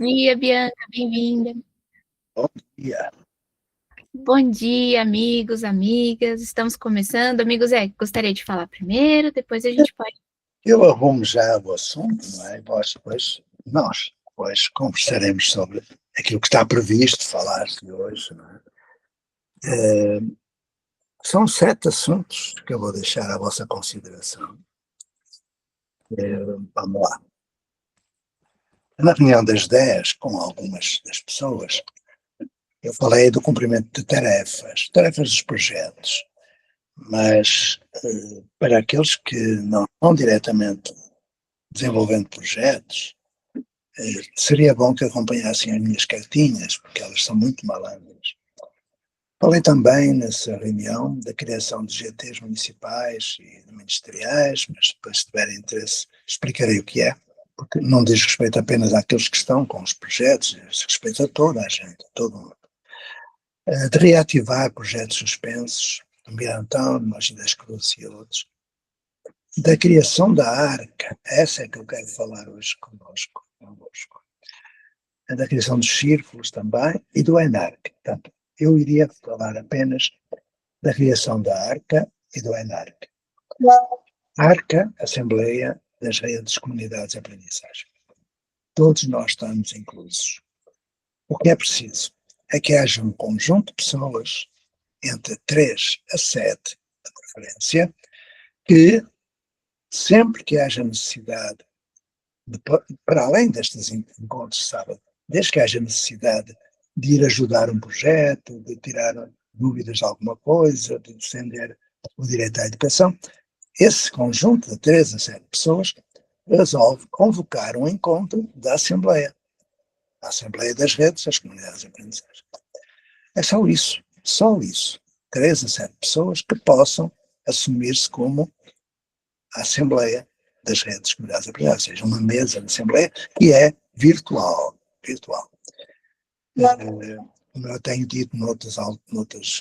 Dia, Bianca, bem-vinda. Bom dia. Bom dia, amigos, amigas. Estamos começando. Amigos, gostaria de falar primeiro, depois a gente pode. Eu arrumo já o assunto, não é? Nós depois conversaremos sobre aquilo que está previsto falar-se hoje, não é? Eh, São 7 assuntos que eu vou deixar à vossa consideração. Vamos lá. Na reunião das 10, com algumas das pessoas, eu falei do cumprimento de tarefas dos projetos, mas para aqueles que não estão diretamente desenvolvendo projetos, seria bom que acompanhassem as minhas cartinhas, porque elas são muito malandras. Falei também nessa reunião da criação de GTs municipais e ministeriais, mas depois, se tiverem interesse, explicarei o que é, porque não diz respeito apenas àqueles que estão com os projetos, diz respeito a toda a gente, a todo mundo. De reativar projetos suspensos, do Mirantão, do Mogi das Cruzes e outros. Da criação da ARCA, essa é que eu quero falar hoje convosco. Da criação dos círculos também e do ENARC. Portanto, eu iria falar apenas da criação da ARCA e do ENARC. ARCA, Assembleia das Redes Comunidades de Aprendizagem. Todos nós estamos inclusos. O que é preciso é que haja um conjunto de pessoas, entre 3 a 7, de preferência, que sempre que haja necessidade, para além destes encontros de sábado, desde que haja necessidade de ir ajudar um projeto, de tirar dúvidas de alguma coisa, de defender o direito à educação, esse conjunto de 3 a 7 pessoas resolve convocar um encontro da Assembleia, a Assembleia das Redes, das Comunidades de Aprendizagem. É só isso. 3 a 7 pessoas que possam assumir-se como a Assembleia das Redes Comunidades de Aprendizagem, ou seja, uma mesa de Assembleia que é virtual. Como eu tenho dito noutras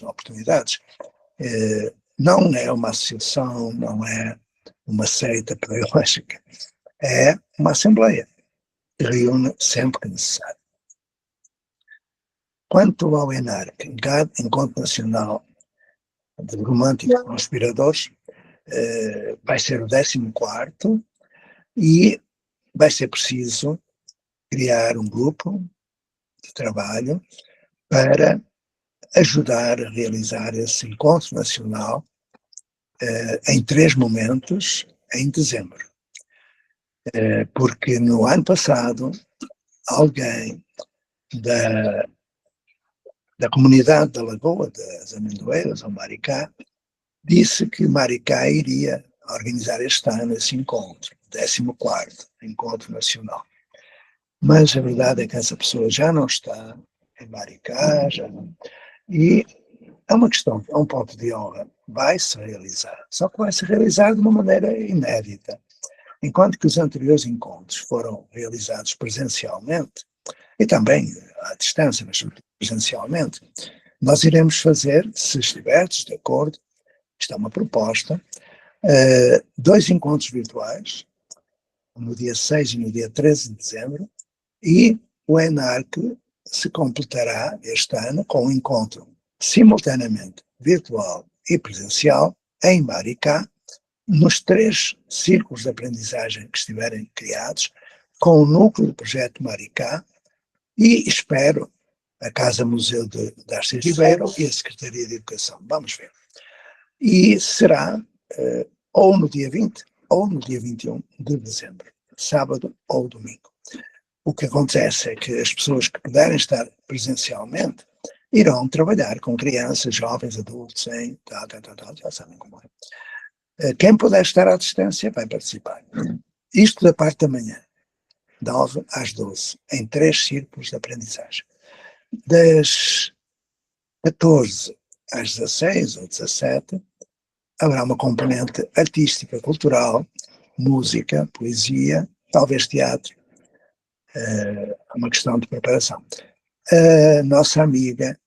oportunidades, não é uma associação, não é uma seita pedagógica, é uma assembleia que reúne sempre que necessário. Quanto ao ENARC, Encontro Nacional de Românticos Conspiradores, vai ser o 14º e vai ser preciso criar um grupo de trabalho para ajudar a realizar esse encontro nacional em 3 momentos em dezembro. Porque no ano passado, alguém da comunidade da Lagoa das Amendoeiras, ou Maricá, disse que Maricá iria organizar este ano esse encontro, 14º Encontro Nacional. Mas a verdade é que essa pessoa já não está em Maricá, e é uma questão, é um ponto de honra, vai-se realizar, só que vai-se realizar de uma maneira inédita. Enquanto que os anteriores encontros foram realizados presencialmente, e também à distância, mas presencialmente, nós iremos fazer, se estiveres de acordo, isto é uma proposta, 2 encontros virtuais, no dia 6 e no dia 13 de dezembro, e o ENARC se completará este ano com um encontro simultaneamente virtual e presencial em Maricá, nos 3 círculos de aprendizagem que estiverem criados, com o núcleo do projeto Maricá, e espero a Casa Museu de Darcy Ribeiro e a Secretaria de Educação. Vamos ver. E será ou no dia 20 ou no dia 21 de dezembro, sábado ou domingo. O que acontece é que as pessoas que puderem estar presencialmente irão trabalhar com crianças, jovens, adultos, já sabem como é. Quem puder estar à distância vai participar. Isto da parte da manhã, 9 às 12, em 3 círculos de aprendizagem. Das 14 às 16 ou 17, haverá uma componente artística, cultural, música, poesia, talvez teatro. É uma questão de preparação. A nossa amiga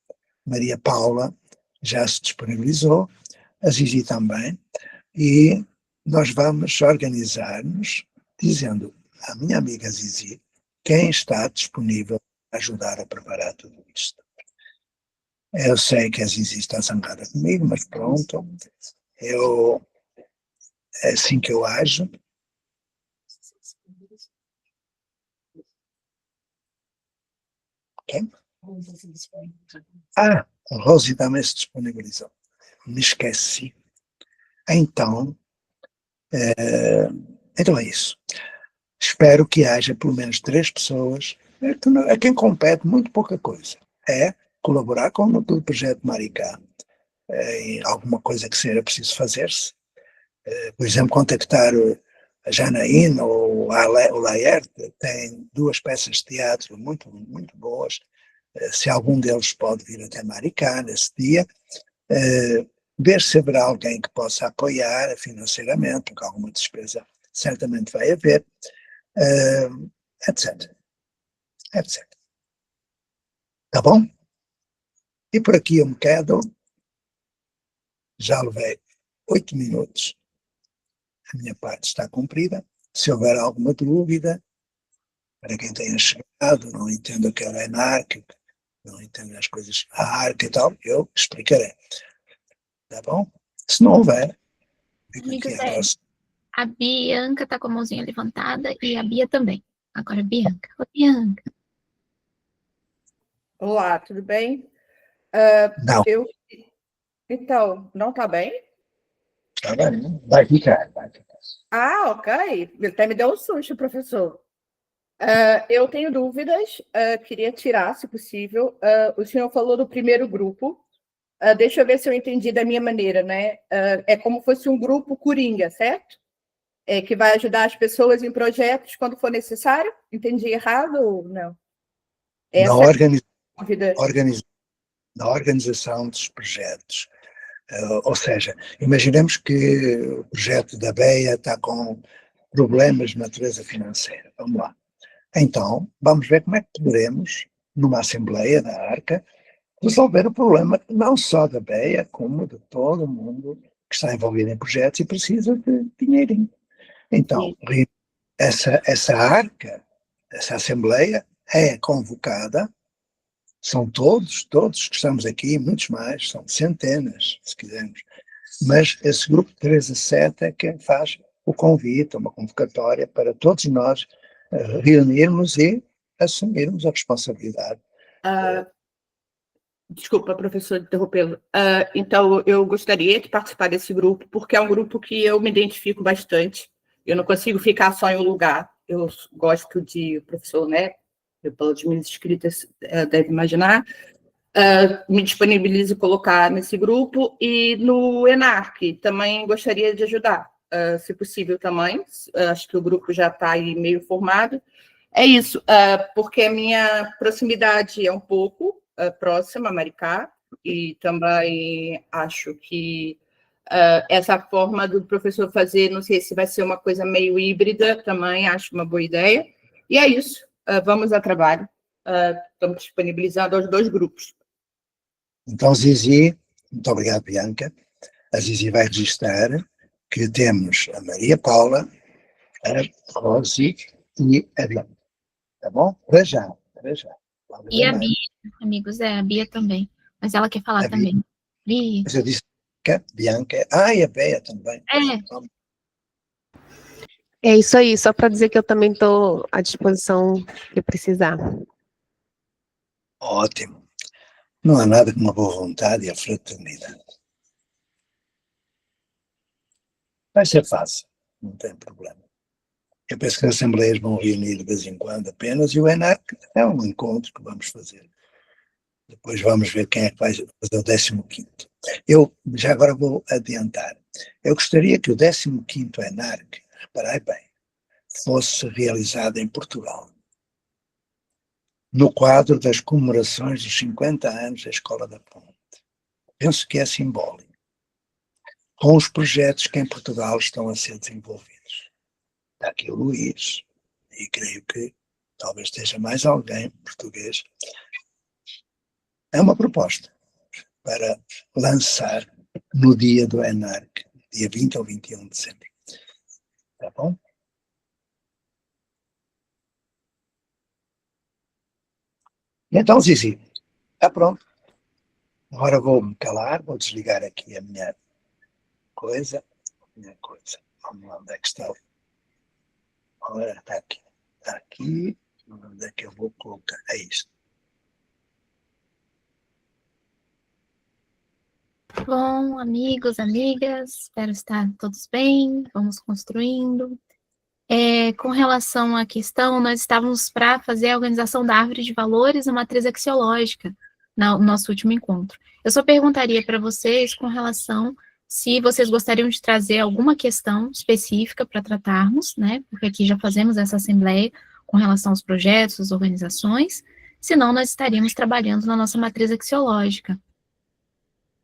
Maria Paula já se disponibilizou, a Zizi também, e nós vamos organizar-nos dizendo à minha amiga Zizi quem está disponível a ajudar a preparar tudo isto. Eu sei que a Zizi está zangada comigo, mas pronto, é assim que eu ajo. Okay? A Rose também se disponibilizou. Me esqueci. Então, então é isso. Espero que haja pelo menos 3 pessoas, a quem compete muito pouca coisa. É colaborar com o núcleo do projeto Maricá em alguma coisa que seja preciso fazer-se. Por exemplo, contactar a Janaína ou o Laerte, tem 2 peças de teatro muito, muito boas. Se algum deles pode vir até Maricá nesse dia, ver se haverá alguém que possa apoiar financeiramente, porque alguma despesa certamente vai haver, etc. etc. Tá bom? E por aqui eu me quedo. Já levei 8 minutos. A minha parte está cumprida. Se houver alguma dúvida, para quem tenha chegado, não entendo o que é ENARC, não entendo as coisas, a ARC e tal, eu explicarei. Tá bom? Se não houver, fico Amigo aqui à Zé, vossa. a Bianca tá com a mãozinha levantada e a Bia também. Agora, Bianca. Ô, Bianca. Olá, tudo bem? Não, Eu, então, não tá bem? tá bem, vai ficar, vai ficar. Ah, ok. Até me deu um susto, professor. Eu tenho dúvidas, queria tirar, se possível. O senhor falou do primeiro grupo. Deixa eu ver se eu entendi da minha maneira, né? É como se fosse um grupo coringa, certo? Que vai ajudar as pessoas em projetos quando for necessário? Entendi errado ou não? Na, Essa é a dúvida. na organização dos projetos. Ou seja, imaginemos que o projeto da BEA está com problemas de natureza financeira. Vamos lá. Então, vamos ver como é que poderemos, numa assembleia da ARCA, resolver o problema não só da BEA, como de todo mundo que está envolvido em projetos e precisa de dinheirinho. Então, essa ARCA, essa assembleia, é convocada. São todos que estamos aqui, muitos mais, são centenas, se quisermos. Mas esse grupo de 3 a 7 é quem faz o convite, uma convocatória para todos nós reunirmos e assumirmos a responsabilidade. Desculpa, professor, interrompê-lo. Então, eu gostaria de participar desse grupo, porque é um grupo que eu me identifico bastante. Eu não consigo ficar só em um lugar. Eu gosto de, o professor, né, pelas minhas escritas, deve imaginar, me disponibilizo colocar nesse grupo e no ENARC também gostaria de ajudar, se possível também. Acho que o grupo já está aí meio formado. É isso, porque a minha proximidade é um pouco próxima a Maricá, e também acho que essa forma do professor fazer, não sei se vai ser uma coisa meio híbrida, também acho uma boa ideia. E é isso, vamos a trabalho. Estamos disponibilizando aos 2 grupos. Então, Zizi, muito obrigado, Bianca. A Zizi vai registrar que temos a Maria Paula, a Rosi e a Bianca. Tá bom? Para já, para já. E a Bia, amigos, a Bia também. Mas ela quer falar A Bia, também. Bia. mas eu disse Bianca, e a Bea também. É. É isso aí, só para dizer que eu também estou à disposição que precisar. Ótimo. Não há nada como a boa vontade e a fraternidade. Vai ser fácil, não tem problema. Eu penso que as assembleias vão reunir de vez em quando apenas e o ENAC é um encontro que vamos fazer. Depois vamos ver quem é que vai fazer o 15º. Eu já agora vou adiantar. Eu gostaria que o 15º ENARC, reparai bem, fosse realizado em Portugal, no quadro das comemorações dos 50 anos da Escola da Ponte. Penso que é simbólico, com os projetos que em Portugal estão a ser desenvolvidos. Está aqui o Luís, e creio que talvez esteja mais alguém português. É uma proposta para lançar no dia do ENARC, dia 20 ou 21 de dezembro. Tá bom? Então, Zizi, está pronto. Agora vou me calar, vou desligar aqui a minha coisa. Vamos lá, onde é que está? Ora, está aqui. Está aqui. Onde é que eu vou colocar? É isto. Bom, amigos, amigas, espero estar todos bem, vamos construindo. Com relação à questão, nós estávamos para fazer a organização da árvore de valores, a matriz axiológica, no nosso último encontro. Eu só perguntaria para vocês com relação se vocês gostariam de trazer alguma questão específica para tratarmos, né, porque aqui já fazemos essa assembleia com relação aos projetos, às organizações, senão nós estaríamos trabalhando na nossa matriz axiológica.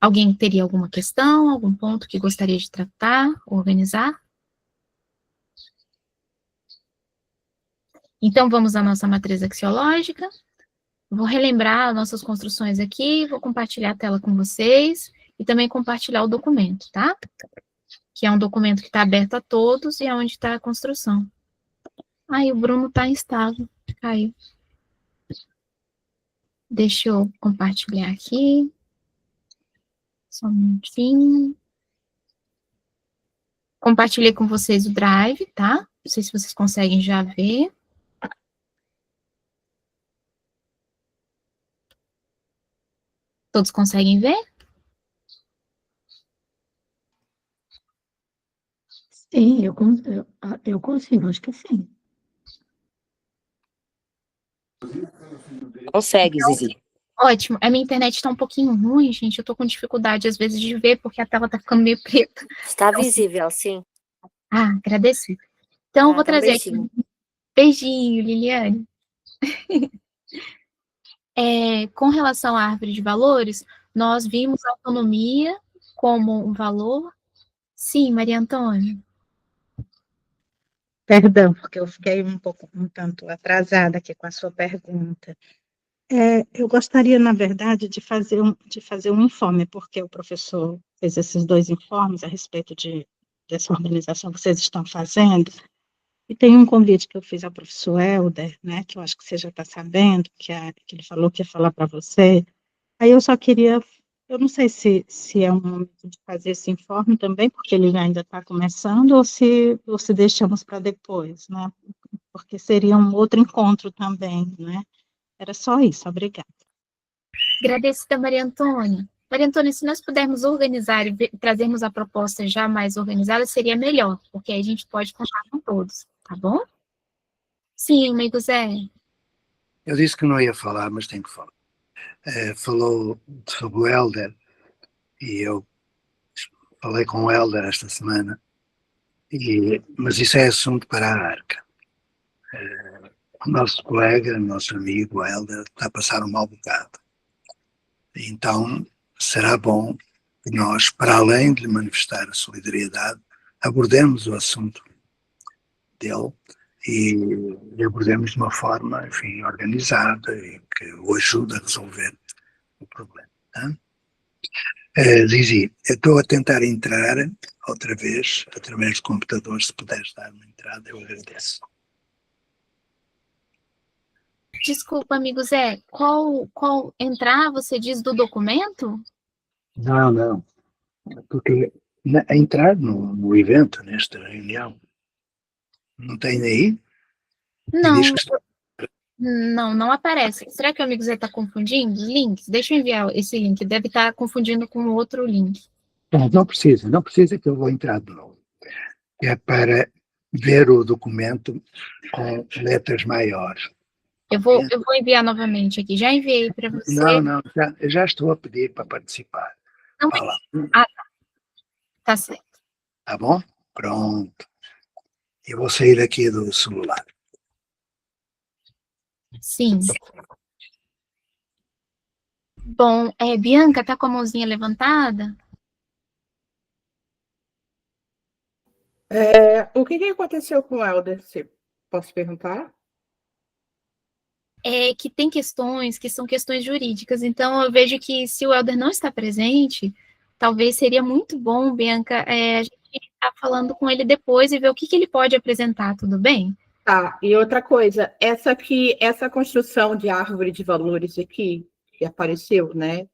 Alguém teria alguma questão, algum ponto que gostaria de tratar, organizar? Então, vamos à nossa matriz axiológica. Vou relembrar nossas construções aqui, vou compartilhar a tela com vocês e também compartilhar o documento, tá? Que é um documento que está aberto a todos e é onde está a construção. Ai, o Bruno está instável, caiu. Deixa eu compartilhar aqui. Só um minutinho. Compartilhei com vocês o Drive, tá? Não sei se vocês conseguem já ver. Todos conseguem ver? Sim, eu consigo, acho que sim. Consegue, Zizi. Ótimo. A minha internet está um pouquinho ruim, gente. Eu estou com dificuldade, às vezes, de ver, porque a tela está ficando meio preta. Está visível, sim. Ah, agradecido. Então, eu vou trazer aqui. Beijinho, Liliane. Com relação à árvore de valores, nós vimos a autonomia como um valor. Sim, Maria Antônia. Perdão, porque eu fiquei um tanto atrasada aqui com a sua pergunta. Eu gostaria, na verdade, de fazer um informe, porque o professor fez esses 2 informes a respeito dessa organização que vocês estão fazendo, e tem um convite que eu fiz ao professor Helder, né, que eu acho que você já está sabendo, que ele falou que ia falar para você. Aí eu só queria, eu não sei se é um momento de fazer esse informe também, porque ele ainda está começando, ou se deixamos para depois, né, porque seria um outro encontro também, né. Era só isso, obrigada. Agradecida, Maria Antônia. Maria Antônia, se nós pudermos organizar e trazermos a proposta já mais organizada, seria melhor, porque aí a gente pode contar com todos, tá bom? Sim, amigo Zé. Eu disse que não ia falar, mas tenho que falar. Falou sobre o Helder, e eu falei com o Helder esta semana, mas isso é assunto para a ARCA. O nosso colega, nosso amigo Helder, está a passar um mau bocado. Então, será bom que nós, para além de lhe manifestar a solidariedade, abordemos o assunto dele e abordemos de uma forma, enfim, organizada e que o ajude a resolver o problema. Tá? Zizi, eu estou a tentar entrar outra vez, através do computador, se puderes dar uma entrada, eu agradeço. Desculpa, amigo Zé, qual entrar, você diz, do documento? Não, porque entrar no evento, nesta reunião, não tem aí? Não, não aparece. Será que o amigo Zé está confundindo os links? Deixa eu enviar esse link, deve estar confundindo com outro link. Não precisa que eu vou entrar de novo. É para ver o documento com letras maiores. Eu vou enviar novamente aqui. Já enviei para você. Não, já estou a pedir para participar. Não. Tá. Tá certo. Tá bom? Pronto. Eu vou sair aqui do celular. Sim. Bom, Bianca, tá com a mãozinha levantada? O que aconteceu com o Helder? Posso perguntar? Que tem questões que são questões jurídicas, então eu vejo que se o Helder não está presente, talvez seria muito bom, Bianca, a gente estar falando com ele depois e ver o que ele pode apresentar, tudo bem? Tá, e outra coisa, essa construção de árvore de valores aqui, que apareceu, né?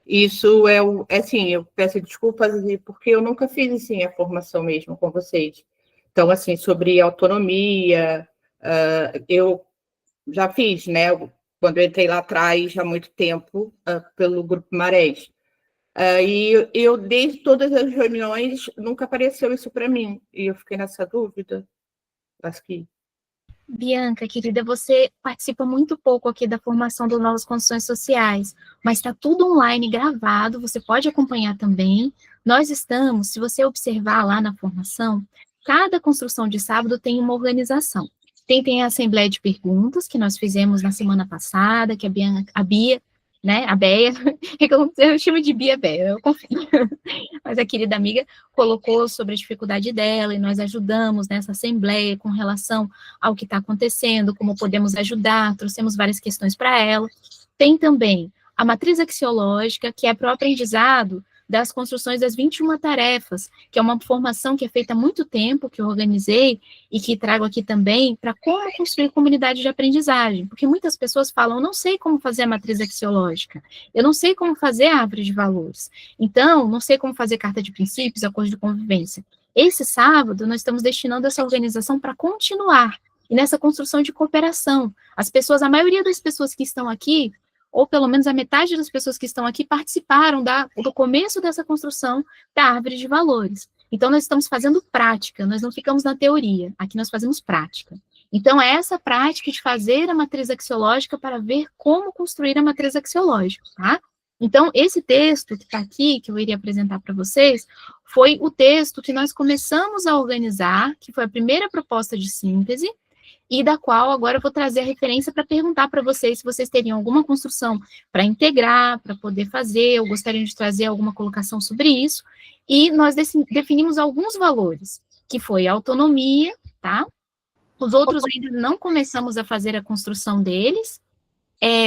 Isso assim, eu peço desculpas porque eu nunca fiz assim a formação mesmo com vocês. Então, assim, sobre autonomia, eu já fiz, né? Quando eu entrei lá atrás, há muito tempo, pelo Grupo Marés. E eu, desde todas as reuniões, nunca apareceu isso para mim. E eu fiquei nessa dúvida. Acho que Bianca, querida, você participa muito pouco aqui da formação das novas condições sociais, mas está tudo online gravado, você pode acompanhar também. Nós estamos, se você observar lá na formação, cada construção de sábado tem uma organização. Tem a assembleia de perguntas, que nós fizemos na semana passada, que a Bia, né, a Beia, eu chamo de Bia Beia, eu confio. Mas a querida amiga colocou sobre a dificuldade dela, e nós ajudamos nessa assembleia com relação ao que está acontecendo, como podemos ajudar, trouxemos várias questões para ela. Tem também a matriz axiológica, que é para o aprendizado das construções das 21 tarefas, que é uma formação que é feita há muito tempo, que eu organizei, e que trago aqui também, para como construir comunidade de aprendizagem, porque muitas pessoas falam, eu não sei como fazer a matriz axiológica, eu não sei como fazer a árvore de valores, então, não sei como fazer carta de princípios, acordo de convivência. Esse sábado, nós estamos destinando essa organização para continuar, e nessa construção de cooperação. As pessoas, a maioria das pessoas que estão aqui, ou pelo menos a metade das pessoas que estão aqui participaram do começo dessa construção da árvore de valores. Então, nós estamos fazendo prática, nós não ficamos na teoria, aqui nós fazemos prática. Então, é essa prática de fazer a matriz axiológica para ver como construir a matriz axiológica, tá? Então, esse texto que está aqui, que eu iria apresentar para vocês, foi o texto que nós começamos a organizar, que foi a primeira proposta de síntese, e da qual agora eu vou trazer a referência para perguntar para vocês se vocês teriam alguma construção para integrar, para poder fazer, ou gostariam de trazer alguma colocação sobre isso, e nós definimos alguns valores, que foi a autonomia, tá? Os outros ainda não começamos a fazer a construção deles,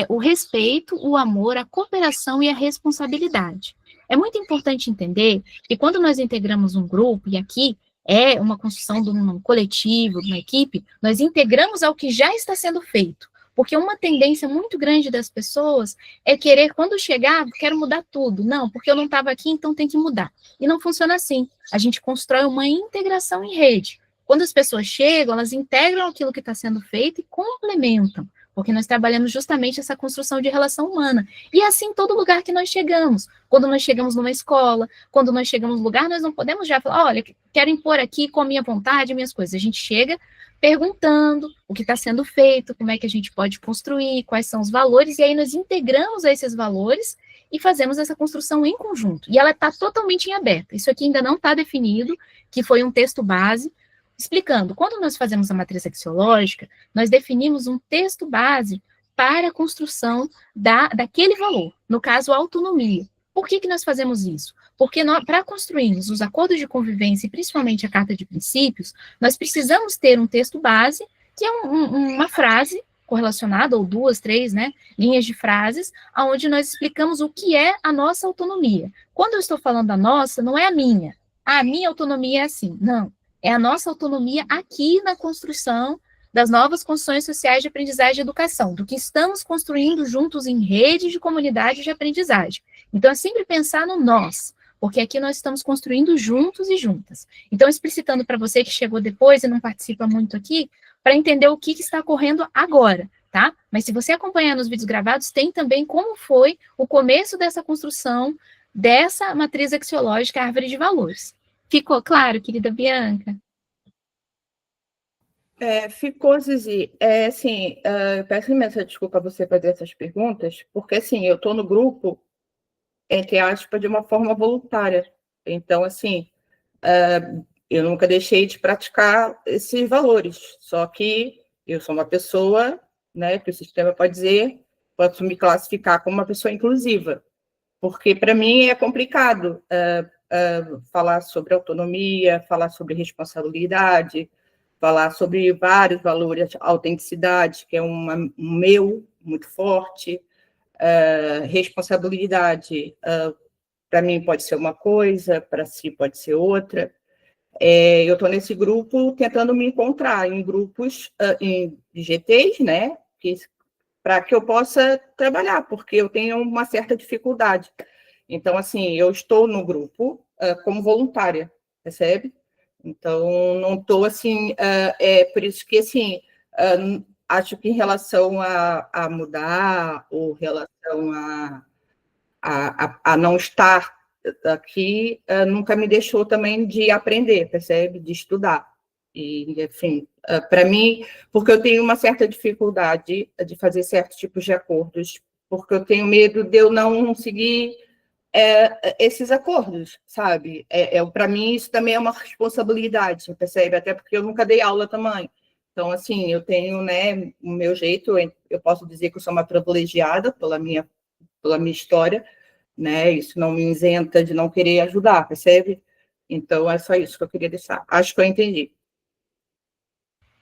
o respeito, o amor, a cooperação e a responsabilidade. É muito importante entender que quando nós integramos um grupo, e aqui é uma construção de um coletivo, de uma equipe, nós integramos ao que já está sendo feito. Porque uma tendência muito grande das pessoas é querer, quando chegar, quero mudar tudo. Não, porque eu não estava aqui, então tem que mudar. E não funciona assim. A gente constrói uma integração em rede. Quando as pessoas chegam, elas integram aquilo que está sendo feito e complementam. Porque nós trabalhamos justamente essa construção de relação humana. E é assim em todo lugar que nós chegamos. Quando nós chegamos numa escola, quando nós chegamos num lugar, nós não podemos já falar, olha, quero impor aqui com a minha vontade, minhas coisas. A gente chega perguntando o que está sendo feito, como é que a gente pode construir, quais são os valores, e aí nós integramos a esses valores e fazemos essa construção em conjunto. E ela está totalmente em aberto. Isso aqui ainda não está definido, que foi um texto base, explicando, quando nós fazemos a matriz axiológica, nós definimos um texto base para a construção daquele valor, no caso, a autonomia. Por que nós fazemos isso? Porque para construirmos os acordos de convivência, e principalmente a carta de princípios, nós precisamos ter um texto base, que é uma frase correlacionada, ou 2, 3, né, linhas de frases, onde nós explicamos o que é a nossa autonomia. Quando eu estou falando a nossa, não é a minha. A minha autonomia é assim. Não. É a nossa autonomia aqui na construção das novas condições sociais de aprendizagem e educação, do que estamos construindo juntos em rede de comunidade de aprendizagem. Então, é sempre pensar no nós, porque aqui nós estamos construindo juntos e juntas. Então, explicitando para você que chegou depois e não participa muito aqui, para entender o que está ocorrendo agora, tá? Mas se você acompanhar nos vídeos gravados, tem também como foi o começo dessa construção dessa matriz axiológica árvore de valores. Ficou claro, querida Bianca? Ficou, Zizi. Assim, eu peço imensa desculpa a você fazer essas perguntas, porque, assim, eu estou no grupo, entre aspas, de uma forma voluntária. Então, assim, eu nunca deixei de praticar esses valores, só que eu sou uma pessoa, né, que o sistema pode dizer, posso me classificar como uma pessoa inclusiva, porque, para mim, é complicado falar sobre autonomia, falar sobre responsabilidade, falar sobre vários valores, autenticidade, que é um meu muito forte, responsabilidade, para mim pode ser uma coisa, para si pode ser outra. Eu estou nesse grupo tentando me encontrar em grupos, em GTs, né, para que eu possa trabalhar, porque eu tenho uma certa dificuldade. Então, assim, eu estou no grupo como voluntária, percebe? Então, não estou, assim, por isso que, assim, acho que em relação a mudar, ou relação a não estar aqui, nunca me deixou também de aprender, percebe? De estudar. E, enfim, para mim, porque eu tenho uma certa dificuldade de fazer certos tipos de acordos, porque eu tenho medo de eu não seguir esses acordos, sabe? Para mim, isso também é uma responsabilidade, percebe? Até porque eu nunca dei aula também. Então, assim, eu tenho, né, o meu jeito, eu posso dizer que eu sou uma privilegiada pela minha história, né? Isso não me isenta de não querer ajudar, percebe? Então, é só isso que eu queria deixar. Acho que eu entendi.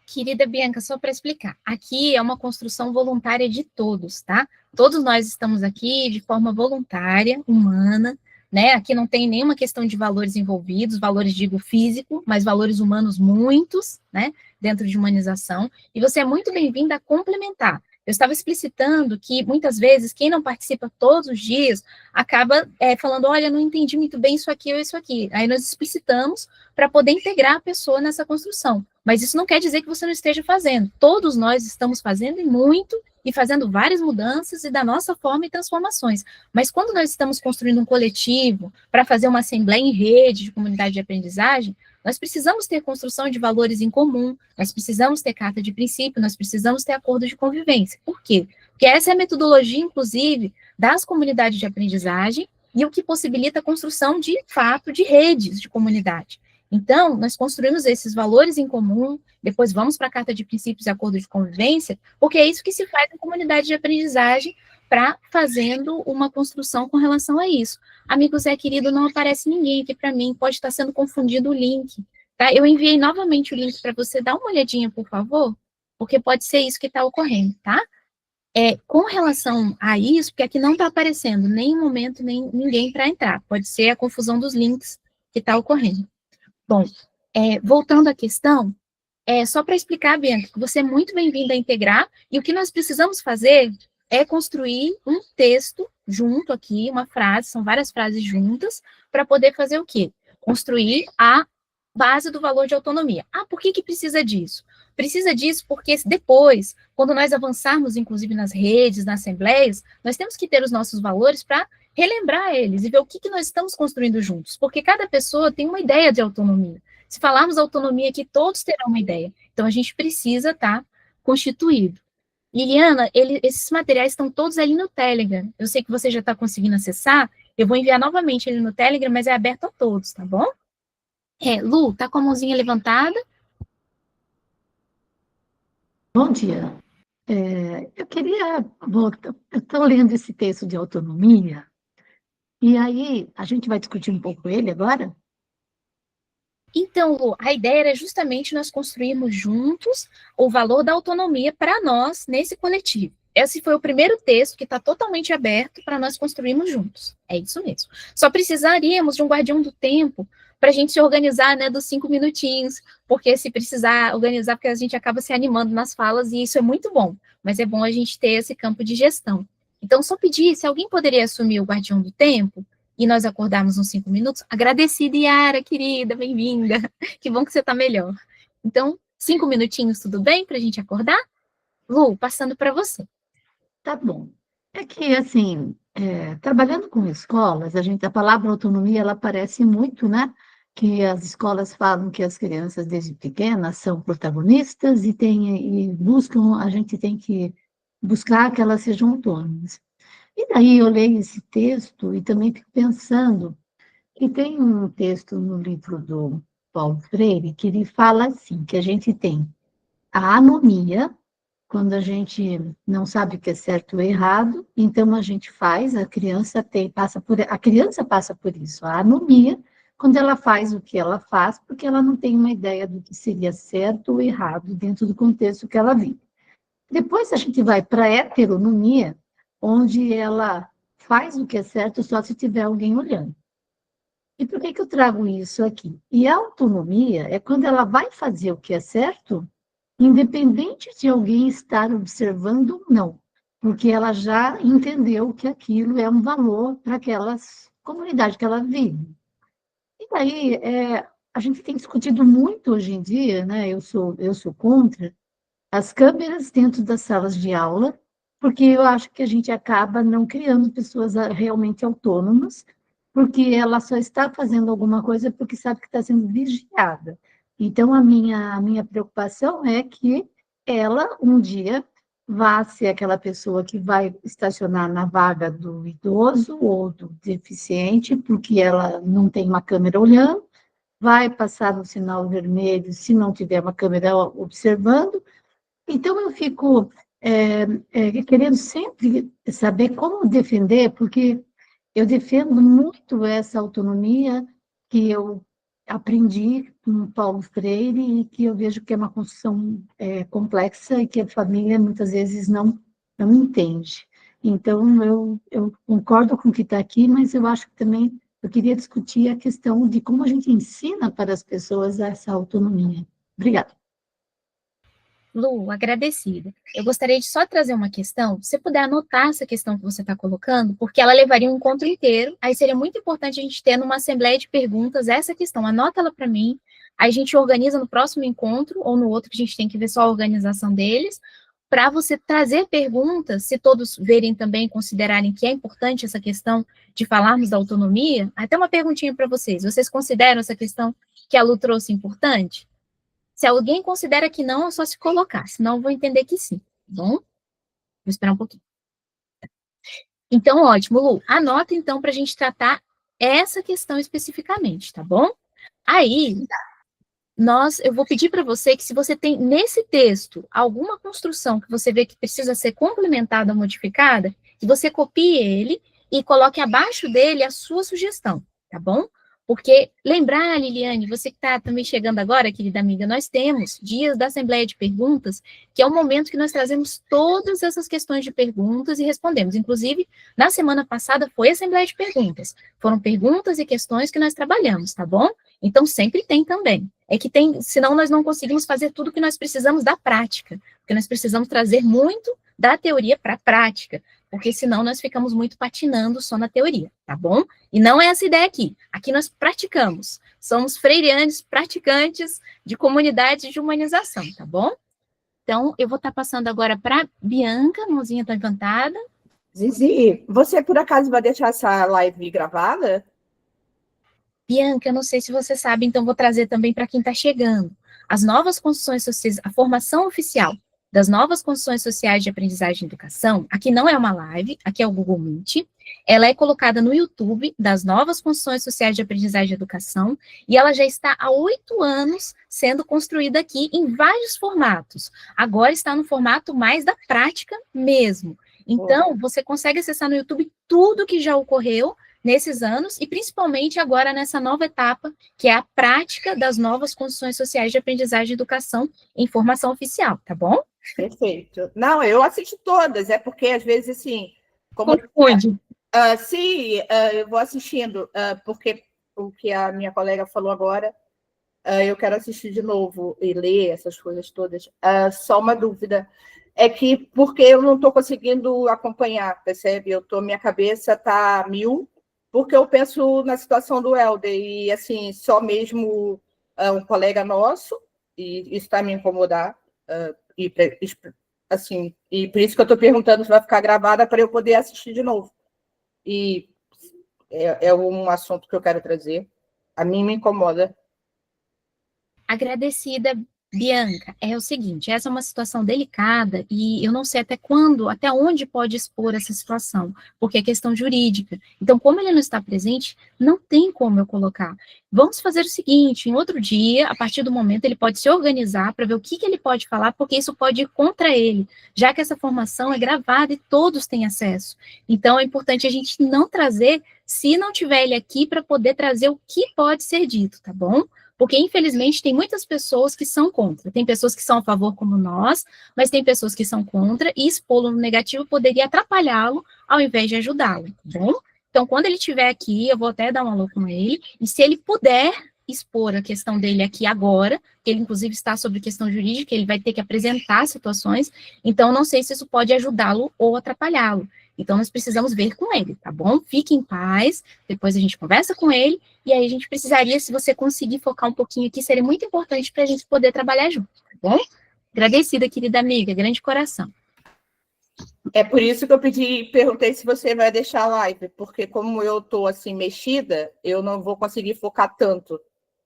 Querida Bianca, só para explicar, aqui é uma construção voluntária de todos, tá? Todos nós estamos aqui de forma voluntária, humana, né? Aqui não tem nenhuma questão de valores envolvidos, valores, digo, físico, mas valores humanos muitos, né? Dentro de humanização, e você é muito bem-vinda a complementar. Eu estava explicitando que, muitas vezes, quem não participa todos os dias acaba falando, olha, não entendi muito bem isso aqui ou isso aqui. Aí nós explicitamos para poder integrar a pessoa nessa construção. Mas isso não quer dizer que você não esteja fazendo. Todos nós estamos fazendo e muito, e fazendo várias mudanças e da nossa forma e transformações. Mas quando nós estamos construindo um coletivo para fazer uma assembleia em rede de comunidade de aprendizagem, nós precisamos ter construção de valores em comum, nós precisamos ter carta de princípio, nós precisamos ter acordo de convivência. Por quê? Porque essa é a metodologia, inclusive, das comunidades de aprendizagem e o que possibilita a construção, de fato, de redes de comunidade. Então, nós construímos esses valores em comum, depois vamos para a carta de princípios e acordo de convivência, porque é isso que se faz em comunidade de aprendizagem, para fazendo uma construção com relação a isso. Amigo Zé querido, não aparece ninguém aqui para mim, pode estar sendo confundido o link, tá? Eu enviei novamente o link para você, dar uma olhadinha, por favor, porque pode ser isso que está ocorrendo, tá? Com relação a isso, porque aqui não está aparecendo nem momento, nem ninguém para entrar, pode ser a confusão dos links que está ocorrendo. Bom, voltando à questão, só para explicar, Bianca, que você é muito bem-vinda a integrar, e o que nós precisamos fazer é construir um texto junto aqui, uma frase, são várias frases juntas, para poder fazer o quê? Construir a base do valor de autonomia. Ah, por que precisa disso? Precisa disso porque depois, quando nós avançarmos, inclusive nas redes, nas assembleias, nós temos que ter os nossos valores para relembrar eles e ver o que nós estamos construindo juntos, porque cada pessoa tem uma ideia de autonomia. Se falarmos autonomia aqui, todos terão uma ideia. Então, a gente precisa estar constituído. Liliana, esses materiais estão todos ali no Telegram. Eu sei que você já está conseguindo acessar, eu vou enviar novamente ele no Telegram, mas é aberto a todos, tá bom? Lu, tá com a mãozinha levantada? Bom dia. Eu queria voltar. Eu estou lendo esse texto de autonomia, e aí a gente vai discutir um pouco ele agora? Então, Lu, a ideia era justamente nós construirmos juntos o valor da autonomia para nós nesse coletivo. Esse foi o primeiro texto que está totalmente aberto para nós construirmos juntos. É isso mesmo. Só precisaríamos de um guardião do tempo para a gente se organizar, né, dos 5 minutinhos, porque se precisar organizar, porque a gente acaba se animando nas falas, e isso é muito bom, mas é bom a gente ter esse campo de gestão. Então, só pedir, se alguém poderia assumir o guardião do tempo, e nós acordarmos uns 5 minutos, agradecida, Yara, querida, bem-vinda, que bom que você está melhor. Então, 5 minutinhos, tudo bem, para a gente acordar? Lu, passando para você. Tá bom. É que, assim, trabalhando com escolas, a palavra autonomia, ela aparece muito, né? Que as escolas falam que as crianças, desde pequenas, são protagonistas e buscam, a gente tem que buscar que elas sejam autônomas. E daí eu leio esse texto e também fico pensando que tem um texto no livro do Paulo Freire que ele fala assim, que a gente tem a anomia, quando a gente não sabe o que é certo ou errado, então a gente faz, a criança passa por isso, a anomia, quando ela faz o que ela faz, porque ela não tem uma ideia do que seria certo ou errado dentro do contexto que ela vive. Depois a gente vai para a heteronomia, onde ela faz o que é certo só se tiver alguém olhando. E por que eu trago isso aqui? E a autonomia é quando ela vai fazer o que é certo, independente de alguém estar observando ou não, porque ela já entendeu que aquilo é um valor para aquela comunidade que ela vive. E aí, a gente tem discutido muito hoje em dia, né? Eu sou contra as câmeras dentro das salas de aula, porque eu acho que a gente acaba não criando pessoas realmente autônomas, porque ela só está fazendo alguma coisa porque sabe que está sendo vigiada. Então, a minha preocupação é que ela, um dia, vá ser aquela pessoa que vai estacionar na vaga do idoso ou do deficiente, porque ela não tem uma câmera olhando, vai passar no sinal vermelho se não tiver uma câmera observando. Então, eu fico querendo sempre saber como defender, porque eu defendo muito essa autonomia que eu aprendi com Paulo Freire e que eu vejo que é uma construção complexa e que a família muitas vezes não entende. Então, eu concordo com o que está aqui, mas eu acho que também eu queria discutir a questão de como a gente ensina para as pessoas essa autonomia. Obrigada. Lu, agradecida. Eu gostaria de só trazer uma questão, se você puder anotar essa questão que você está colocando, porque ela levaria um encontro inteiro, aí seria muito importante a gente ter numa assembleia de perguntas essa questão, anota ela para mim, aí a gente organiza no próximo encontro, ou no outro que a gente tem que ver só a organização deles, para você trazer perguntas, se todos verem também, considerarem que é importante essa questão de falarmos da autonomia, até uma perguntinha para vocês consideram essa questão que a Lu trouxe importante? Se alguém considera que não, é só se colocar, senão eu vou entender que sim, tá bom? Vou esperar um pouquinho. Então, ótimo, Lu. Anota, então, para a gente tratar essa questão especificamente, tá bom? Aí, eu vou pedir para você que se você tem, nesse texto, alguma construção que você vê que precisa ser complementada ou modificada, que você copie ele e coloque abaixo dele a sua sugestão, tá bom? Porque, lembrar, Liliane, você que está também chegando agora, querida amiga, nós temos dias da Assembleia de Perguntas, que é o momento que nós trazemos todas essas questões de perguntas e respondemos. Inclusive, na semana passada foi a Assembleia de Perguntas. Foram perguntas e questões que nós trabalhamos, tá bom? Então, sempre tem também. É que tem, senão nós não conseguimos fazer tudo que nós precisamos da prática, porque nós precisamos trazer muito da teoria para a prática, porque senão nós ficamos muito patinando só na teoria, tá bom? E não é essa ideia aqui. Aqui nós praticamos. Somos freirianos praticantes de comunidades de humanização, tá bom? Então, eu vou estar passando agora para Bianca, mãozinha está levantada. Zizi, você por acaso vai deixar essa live gravada? Bianca, eu não sei se você sabe, então vou trazer também para quem está chegando. As novas construções sociais, a formação oficial das novas construções sociais de aprendizagem e educação, aqui não é uma live, aqui é o Google Meet, ela é colocada no YouTube das novas construções sociais de aprendizagem e educação, e ela já está há 8 anos sendo construída aqui em vários formatos. Agora está no formato mais da prática mesmo. Então, você consegue acessar no YouTube tudo que já ocorreu nesses anos, e principalmente agora nessa nova etapa, que é a prática das novas condições sociais de aprendizagem e educação em formação oficial, tá bom? Perfeito. Não, eu assisto todas, é porque às vezes, assim, como... Confunde. Sim, eu vou assistindo, porque o que a minha colega falou agora, eu quero assistir de novo e ler essas coisas todas. Só uma dúvida, é que porque eu não estou conseguindo acompanhar, percebe? Minha cabeça está mil, porque eu penso na situação do Helder, e assim, só mesmo um colega nosso, e isso está me incomodar, e por isso que eu estou perguntando se vai ficar gravada para eu poder assistir de novo. E é um assunto que eu quero trazer. A mim me incomoda. Agradecida, Bianca. É o seguinte, essa é uma situação delicada e eu não sei até quando, até onde pode expor essa situação, porque é questão jurídica. Então, como ele não está presente, não tem como eu colocar. Vamos fazer o seguinte, em outro dia, a partir do momento, ele pode se organizar para ver o que ele pode falar, porque isso pode ir contra ele, já que essa formação é gravada e todos têm acesso. Então, é importante a gente não trazer, se não tiver ele aqui, para poder trazer o que pode ser dito, tá bom? Porque, infelizmente, tem muitas pessoas que são contra. Tem pessoas que são a favor, como nós, mas tem pessoas que são contra, e expô-lo no negativo poderia atrapalhá-lo, ao invés de ajudá-lo, tá bom? Então, quando ele estiver aqui, eu vou até dar um alô com ele, e se ele puder expor a questão dele aqui agora, que ele inclusive está sobre questão jurídica, ele vai ter que apresentar situações, então não sei se isso pode ajudá-lo ou atrapalhá-lo. Então, nós precisamos ver com ele, tá bom? Fique em paz, depois a gente conversa com ele, e aí a gente precisaria, se você conseguir focar um pouquinho aqui, seria muito importante para a gente poder trabalhar junto, tá bom? Agradecida, querida amiga, grande coração. É por isso que eu perguntei se você vai deixar a live, porque como eu estou assim mexida, eu não vou conseguir focar tanto.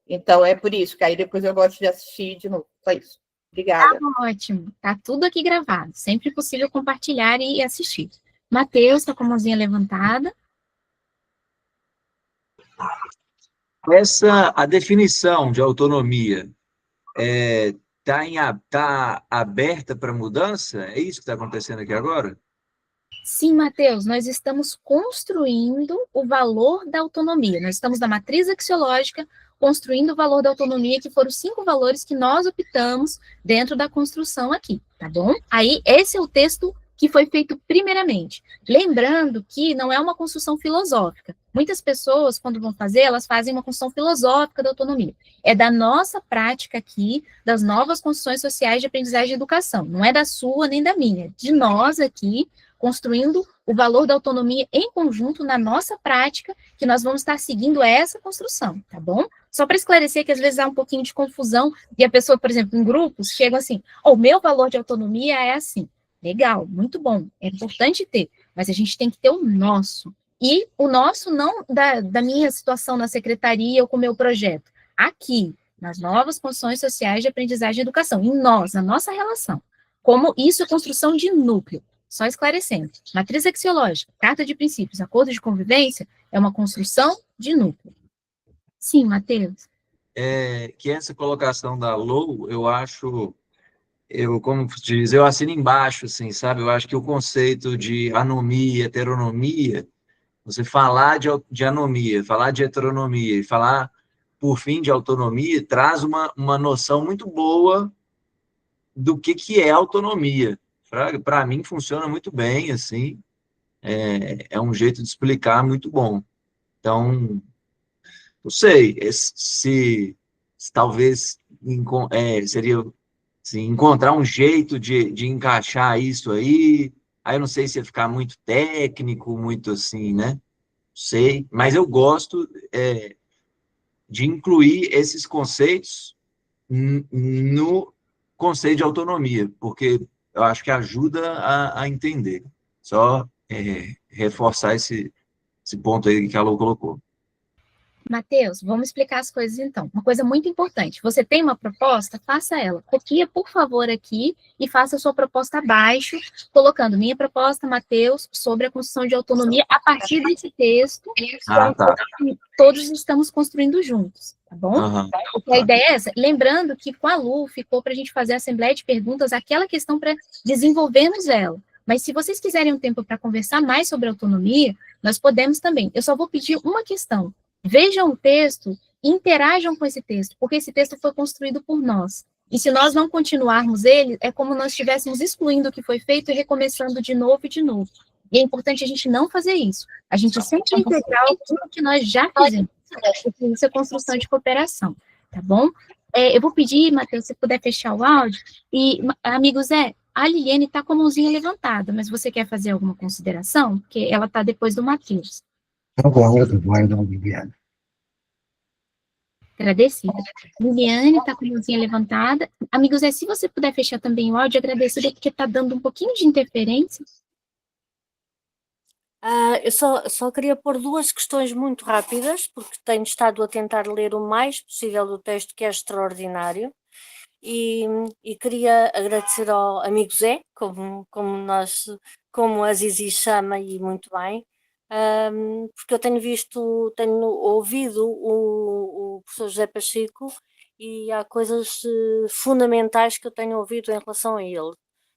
Então é por isso que aí depois eu gosto de assistir de novo. Só isso. Obrigada. Tá ótimo, tá tudo aqui gravado, sempre possível compartilhar e assistir. Matheus está com a mãozinha levantada. A definição de autonomia tá aberta para mudança? É isso que está acontecendo aqui agora? Sim, Matheus, nós estamos construindo o valor da autonomia. Nós estamos na matriz axiológica construindo o valor da autonomia, que foram os 5 valores que nós optamos dentro da construção aqui, tá bom? Aí, esse é o texto que foi feito primeiramente. Lembrando que não é uma construção filosófica. Muitas pessoas, quando vão fazer, elas fazem uma construção filosófica da autonomia. É da nossa prática aqui, das novas construções sociais de aprendizagem e educação. Não é da sua nem da minha, é de nós aqui, construindo o valor da autonomia em conjunto na nossa prática, que nós vamos estar seguindo essa construção, tá bom? Só para esclarecer que às vezes há um pouquinho de confusão, e a pessoa, por exemplo, em grupos, chega assim, o meu valor de autonomia é assim. Legal, muito bom, é importante ter, mas a gente tem que ter o nosso. E o nosso não da minha situação na secretaria ou com o meu projeto. Aqui, nas novas condições sociais de aprendizagem e educação, em nós, na nossa relação. Como isso é construção de núcleo. Só esclarecendo, matriz axiológica, carta de princípios, acordo de convivência, é uma construção de núcleo. Sim, Matheus. Que essa colocação da LOU, eu acho, como diz, eu assino embaixo, assim, sabe? Eu acho que o conceito de anomia, heteronomia, você falar de anomia, falar de heteronomia e falar, por fim, de autonomia, traz uma noção muito boa do que é autonomia. Para mim, funciona muito bem, assim, é um jeito de explicar muito bom. Então, não sei se talvez seria assim, encontrar um jeito de encaixar isso aí eu não sei se ia ficar muito técnico, muito assim, né? Sei, mas eu gosto de incluir esses conceitos no conceito de autonomia, porque eu acho que ajuda a entender. Só reforçar esse ponto aí que a Lô colocou. Matheus, vamos explicar as coisas então. Uma coisa muito importante, você tem uma proposta? Faça ela. Copia, por favor, aqui e faça a sua proposta abaixo, colocando minha proposta, Matheus, sobre a construção de autonomia a partir desse texto Tá. que todos estamos construindo juntos, tá bom? Uhum. Porque a ideia é essa. Lembrando que com a Lu ficou para a gente fazer a assembleia de perguntas, aquela questão para desenvolvermos ela. Mas se vocês quiserem um tempo para conversar mais sobre autonomia, nós podemos também. Eu só vou pedir uma questão. Vejam o texto e interajam com esse texto, porque esse texto foi construído por nós. E se nós não continuarmos ele, é como nós estivéssemos excluindo o que foi feito e recomeçando de novo e de novo. E é importante a gente não fazer isso. A gente sempre integrar aquilo que nós já fizemos. Isso é construção de cooperação, tá bom? Eu vou pedir, Matheus, se puder fechar o áudio. E, amigo Zé, a Liliane está com a mãozinha levantada, mas você quer fazer alguma consideração? Porque ela está depois do Matheus. Guarda, Liliane. Agradecida. Liliane está com a mãozinha levantada. Amigos, se você puder fechar também o áudio, agradecida, porque está dando um pouquinho de interferência. Eu só queria pôr 2 questões muito rápidas, porque tenho estado a tentar ler o mais possível do texto, que é extraordinário, e queria agradecer ao amigo Zé, como a Zizi chama, e muito bem, porque eu tenho ouvido o professor José Pacheco e há coisas fundamentais que eu tenho ouvido em relação a ele,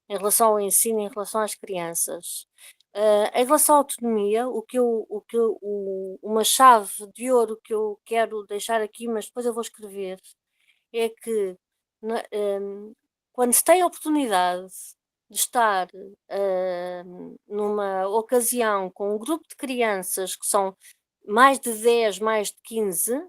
em relação ao ensino, em relação às crianças. Em relação à autonomia, uma chave de ouro que eu quero deixar aqui, mas depois eu vou escrever, é que quando se tem a oportunidade de estar numa ocasião com um grupo de crianças que são mais de 10, mais de 15,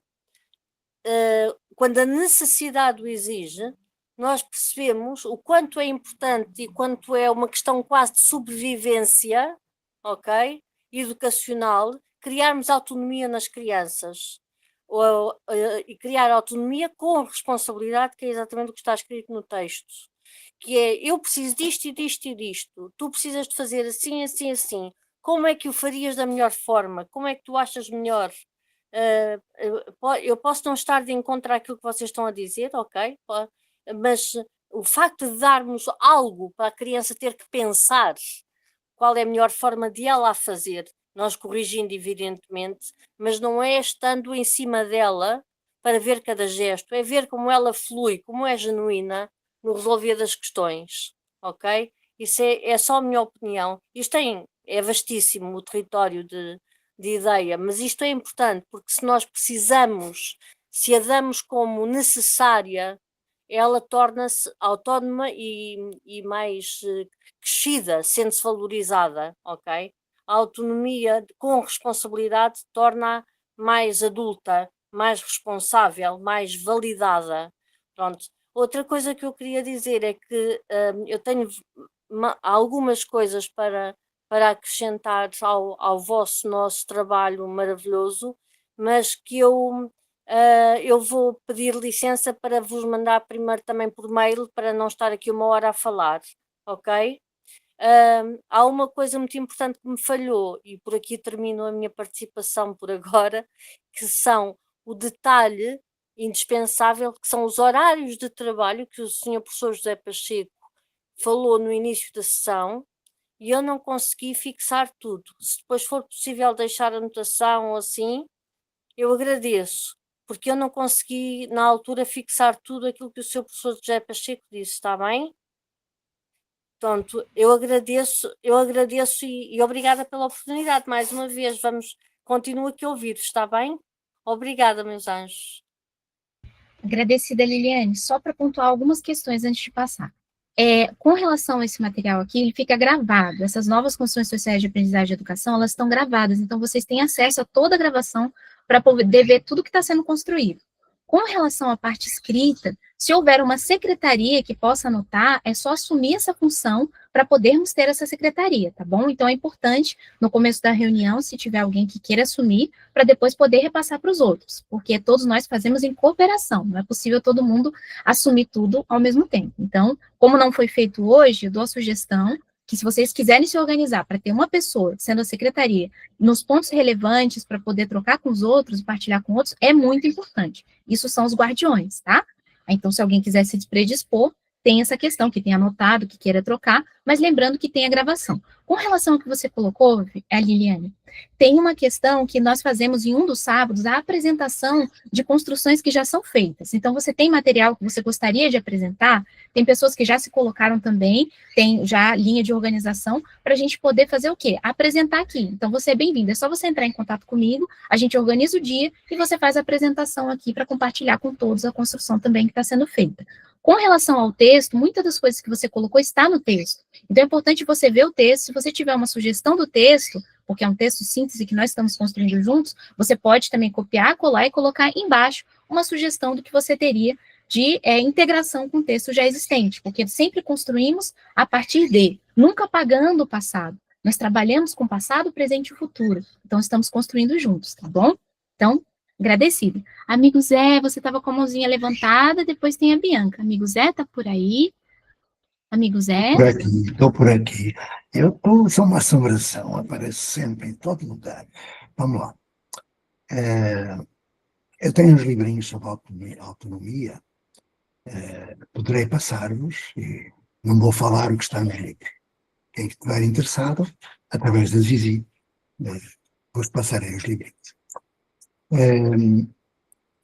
quando a necessidade o exige, nós percebemos o quanto é importante e quanto é uma questão quase de sobrevivência, ok? Educacional, criarmos autonomia nas crianças. E criar autonomia com responsabilidade, que é exatamente o que está escrito no texto. Que é, eu preciso disto e disto e disto, tu precisas de fazer assim, assim, assim. Como é que o farias da melhor forma? Como é que tu achas melhor? Eu posso não estar de encontro àquilo que vocês estão a dizer, ok? Mas o facto de darmos algo para a criança ter que pensar qual é a melhor forma de ela a fazer, nós corrigindo evidentemente, mas não é estando em cima dela para ver cada gesto, é ver como ela flui, como é genuína no resolver das questões, ok? Isso é só a minha opinião. Isto é vastíssimo o território de ideia, mas isto é importante porque se nós precisamos, se a damos como necessária, ela torna-se autónoma e mais crescida, sendo-se valorizada, ok? A autonomia com responsabilidade torna-a mais adulta, mais responsável, mais validada. Pronto. Outra coisa que eu queria dizer é que eu tenho algumas coisas para acrescentar ao nosso trabalho maravilhoso, mas que eu vou pedir licença para vos mandar primeiro também por mail, para não estar aqui uma hora a falar, ok? Há uma coisa muito importante que me falhou, e por aqui termino a minha participação por agora, que são o detalhe indispensável, que são os horários de trabalho que o Sr. Professor José Pacheco falou no início da sessão, e eu não consegui fixar tudo. Se depois for possível deixar a anotação ou assim, eu agradeço, porque eu não consegui, na altura, fixar tudo aquilo que o Sr. Professor José Pacheco disse, está bem? Portanto, eu agradeço e obrigada pela oportunidade, mais uma vez, continuo aqui a ouvir-vos, está bem? Obrigada, meus anjos. Agradecida, Liliane. Só para pontuar algumas questões antes de passar. Com relação a esse material aqui, ele fica gravado. Essas novas construções sociais de aprendizagem e educação, elas estão gravadas, então vocês têm acesso a toda a gravação para poder ver tudo que está sendo construído. Com relação à parte escrita, se houver uma secretaria que possa anotar, é só assumir essa função para podermos ter essa secretaria, tá bom? Então é importante, no começo da reunião, se tiver alguém que queira assumir, para depois poder repassar para os outros, porque todos nós fazemos em cooperação, não é possível todo mundo assumir tudo ao mesmo tempo. Então, como não foi feito hoje, eu dou a sugestão que se vocês quiserem se organizar para ter uma pessoa sendo a secretaria nos pontos relevantes para poder trocar com os outros e partilhar com outros, é muito importante. Isso são os guardiões, tá? Então, se alguém quiser se predispor, tem essa questão, que tem anotado, que queira trocar, mas lembrando que tem a gravação. Com relação ao que você colocou, Liliane, tem uma questão que nós fazemos em um dos sábados, a apresentação de construções que já são feitas. Então, você tem material que você gostaria de apresentar, tem pessoas que já se colocaram também, tem já linha de organização, para a gente poder fazer o quê? Apresentar aqui. Então, você é bem-vindo, é só você entrar em contato comigo, a gente organiza o dia e você faz a apresentação aqui para compartilhar com todos a construção também que está sendo feita. Com relação ao texto, muitas das coisas que você colocou está no texto. Então, é importante você ver o texto. Se você tiver uma sugestão do texto, porque é um texto síntese que nós estamos construindo juntos, você pode também copiar, colar e colocar embaixo uma sugestão do que você teria de integração com o texto já existente, porque sempre construímos a partir de, nunca apagando o passado. Nós trabalhamos com passado, presente e futuro. Então, estamos construindo juntos, tá bom? Então, agradecida. Amigo Zé, você estava com a mãozinha levantada, depois tem a Bianca. Amigo Zé, tá por aí? Amigo Zé? Estou por aqui. Sou uma assombração, aparece sempre em todo lugar. Vamos lá. Eu tenho uns livrinhos sobre autonomia, poderei passar-vos, e não vou falar o que está nos livros. Quem estiver interessado, através das visitas, vos passarei os livrinhos.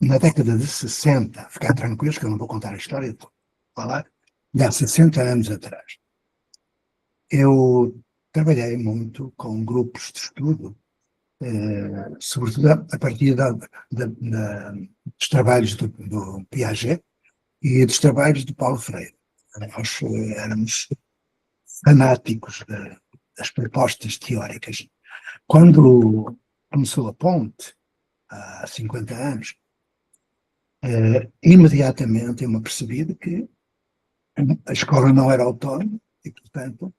Na década de 60, ficar tranquilos que eu não vou contar a história, vou falar, de há 60 anos atrás. Eu trabalhei muito com grupos de estudo, sobretudo a partir dos trabalhos do Piaget e dos trabalhos do Paulo Freire. Nós éramos fanáticos das propostas teóricas. Quando começou a Ponte, há 50 anos, imediatamente eu me apercebi de que a escola não era autónoma e, portanto,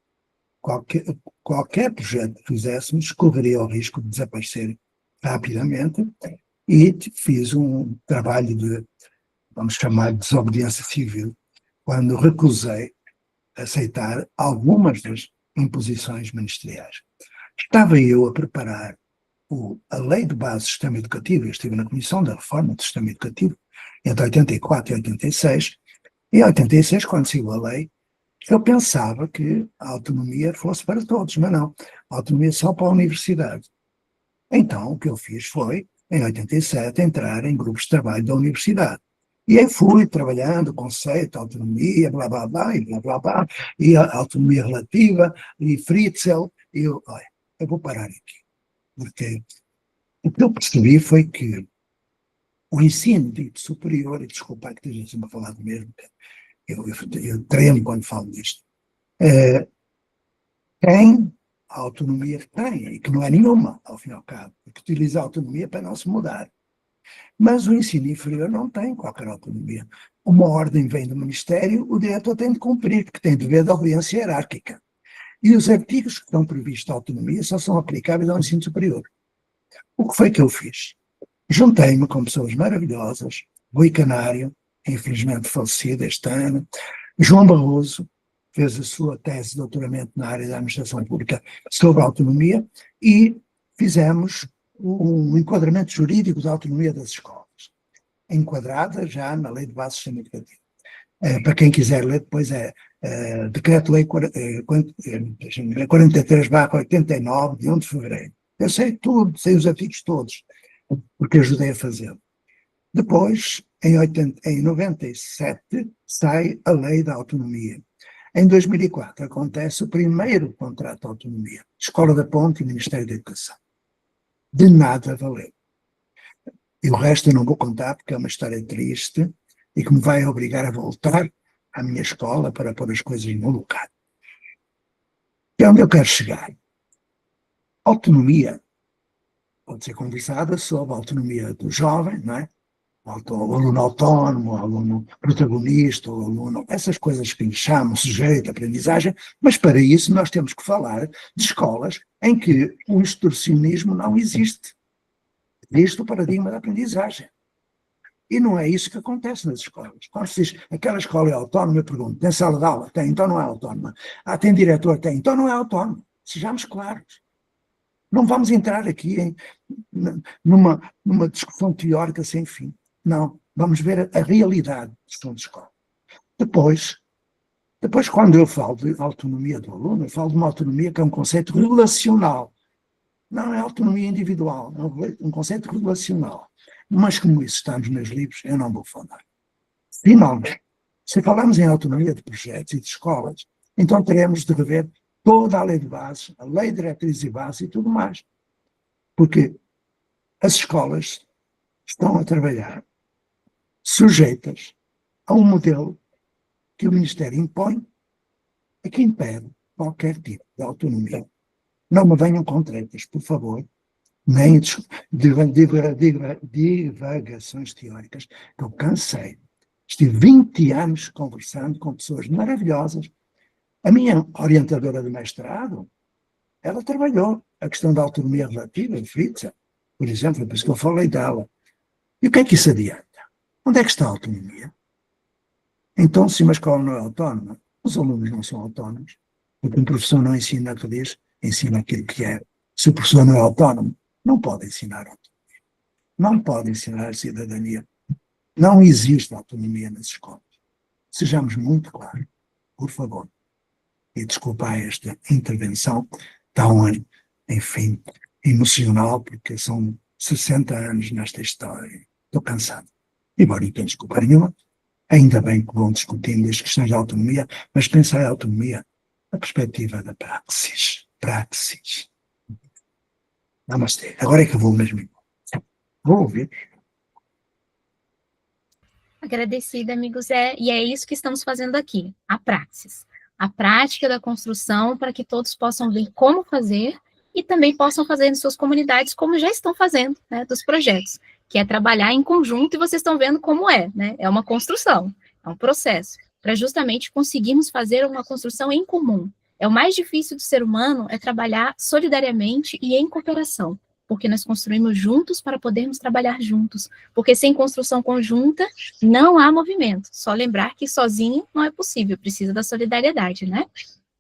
qualquer projeto que fizéssemos correria o risco de desaparecer rapidamente, e fiz um trabalho de, vamos chamar de desobediência civil, quando recusei aceitar algumas das imposições ministeriais. Estava eu a preparar a Lei de Base do Sistema Educativo, eu estive na Comissão da Reforma do Sistema Educativo entre 84 e 86, e em 86, quando saiu a lei, eu pensava que a autonomia fosse para todos, mas não, a autonomia só para a universidade. Então, o que eu fiz foi, em 87, entrar em grupos de trabalho da universidade. E aí fui trabalhando o conceito, autonomia, blá, blá, blá, e blá, blá, blá, e a autonomia relativa, e Fritzel, e olha, eu vou parar aqui. Porque o que eu percebi foi que o ensino dito superior, e desculpa que esteja sempre a falar do mesmo, eu tremo quando falo disto, tem a autonomia que tem, e que não é nenhuma, ao fim e ao cabo, porque utiliza a autonomia para não se mudar. Mas o ensino inferior não tem qualquer autonomia. Uma ordem vem do Ministério, o diretor tem de cumprir, porque tem dever de obediência hierárquica. E os artigos que estão previstos a autonomia só são aplicáveis ao ensino superior. O que foi que eu fiz? Juntei-me com pessoas maravilhosas, Rui Canário, infelizmente falecido este ano, João Barroso, fez a sua tese de doutoramento na área da administração pública sobre a autonomia, e fizemos um enquadramento jurídico da autonomia das escolas, enquadrada já na Lei de Base do Sistema Educativo. Para quem quiser ler, depois Decreto-Lei 43/89, de 1 de fevereiro. Eu sei tudo, sei os artigos todos, porque ajudei a fazê-lo. Depois, em 97, sai a Lei da Autonomia. Em 2004, acontece o primeiro contrato de autonomia, Escola da Ponte e Ministério da Educação. De nada valeu. E o resto eu não vou contar, porque é uma história triste e que me vai obrigar a voltar à minha escola para pôr as coisas no lugar. E é onde eu quero chegar. Autonomia pode ser conversada sobre a autonomia do jovem, não é? O aluno autónomo, o aluno protagonista, o aluno, essas coisas que lhe chamam sujeito de aprendizagem, mas para isso nós temos que falar de escolas em que o instrucionismo não existe. Existe o paradigma da aprendizagem. E não é isso que acontece nas escolas. Quando se diz aquela escola é autónoma, eu pergunto, tem sala de aula? Tem, então não é autónoma. Tem diretor? Tem, então não é autónoma. Sejamos claros. Não vamos entrar aqui numa discussão teórica sem fim. Não, vamos ver a realidade de escola. Depois, quando eu falo de autonomia do aluno, eu falo de uma autonomia que é um conceito relacional. Não é autonomia individual, é um conceito relacional. Mas como isso está nos meus livros, eu não vou falar. Finalmente, se falarmos em autonomia de projetos e de escolas, então teremos de rever toda a lei de bases, a lei de diretrizes e bases e tudo mais. Porque as escolas estão a trabalhar sujeitas a um modelo que o Ministério impõe e que impede qualquer tipo de autonomia. Não me venham com tretas, por favor, nem divagações teóricas, que eu cansei. Estive 20 anos conversando com pessoas maravilhosas. A minha orientadora de mestrado, ela trabalhou a questão da autonomia relativa, de Fritzel, por exemplo, por isso que eu falei dela. E o que é que isso adianta? Onde é que está a autonomia? Então, se uma escola não é autónoma, os alunos não são autónomos, porque um professor não ensina o que diz, ensina aquilo que é. Se o professor não é autónomo, não pode ensinar autonomia. Não pode ensinar cidadania. Não existe autonomia nas escolas. Sejamos muito claros, por favor. E desculpa esta intervenção tão, enfim, emocional, porque são 60 anos nesta história. Estou cansado. Embora não tenha desculpa nenhuma, ainda bem que vão discutindo as questões da autonomia, mas pensar em autonomia na perspectiva da praxis. Praxis. Namastê. Agora é que eu vou mesmo. Vou ouvir. Agradecida, amigo Zé. E é isso que estamos fazendo aqui, a praxis. a prática da construção para que todos possam ver como fazer e também possam fazer em suas comunidades como já estão fazendo, né, dos projetos, que é trabalhar em conjunto e vocês estão vendo como é, né, é uma construção, é um processo, para justamente conseguirmos fazer uma construção em comum. É o mais difícil do ser humano, é trabalhar solidariamente e em cooperação, porque nós construímos juntos para podermos trabalhar juntos, porque sem construção conjunta não há movimento, só lembrar que sozinho não é possível, precisa da solidariedade, né?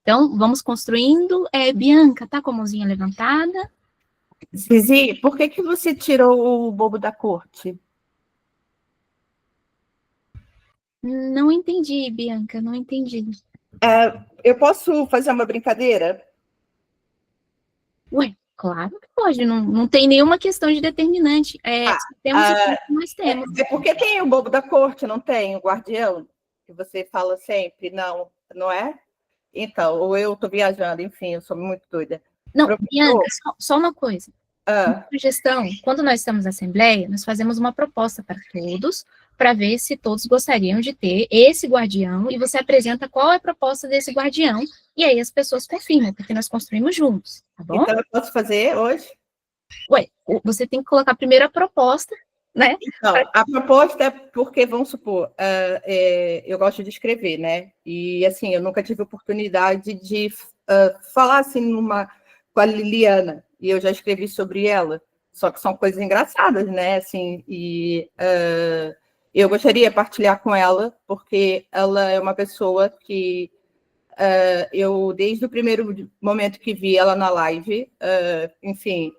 Então, vamos construindo. Bianca, tá com a mãozinha levantada? Zizi, por que você tirou o bobo da corte? Não entendi, Bianca, não entendi. Eu posso fazer uma brincadeira? Ué, claro que pode, não tem nenhuma questão de determinante. Temos o que nós temos. Porque tem o bobo da corte, não tem o guardião? Que você fala sempre, não é? Então, ou eu estou viajando, enfim, eu sou muito doida. Não, Bianca, só uma coisa. Sugestão, quando nós estamos na Assembleia, nós fazemos uma proposta para todos, para ver se todos gostariam de ter esse guardião, e você apresenta qual é a proposta desse guardião, e aí as pessoas confirmam, porque nós construímos juntos, tá bom? Então, eu posso fazer hoje? Ué, você tem que colocar primeiro a proposta, né? Então, a proposta é porque, vamos supor, eu gosto de escrever, né? E, assim, eu nunca tive oportunidade de falar, assim, com a Liliana, e eu já escrevi sobre ela, só que são coisas engraçadas, né? Assim, e eu gostaria de partilhar com ela, porque ela é uma pessoa que eu, desde o primeiro momento que vi ela na live, enfim,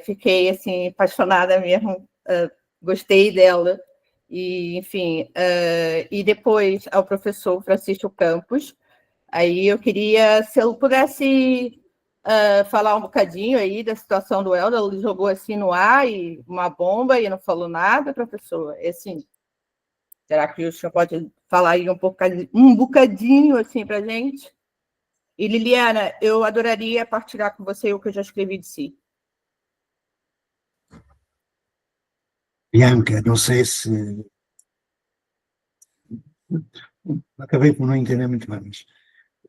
fiquei, assim, apaixonada mesmo, gostei dela, e, enfim, e depois ao professor Francisco Campos, aí eu queria, se eu pudesse falar um bocadinho aí da situação do Helder. Ele jogou assim no ar, e uma bomba, e não falou nada, professor, assim, será que o senhor pode falar aí um bocadinho assim para a gente? E, Liliana, eu adoraria partilhar com você o que eu já escrevi de si. Bianca, não sei se... Acabei por não entender muito bem, mas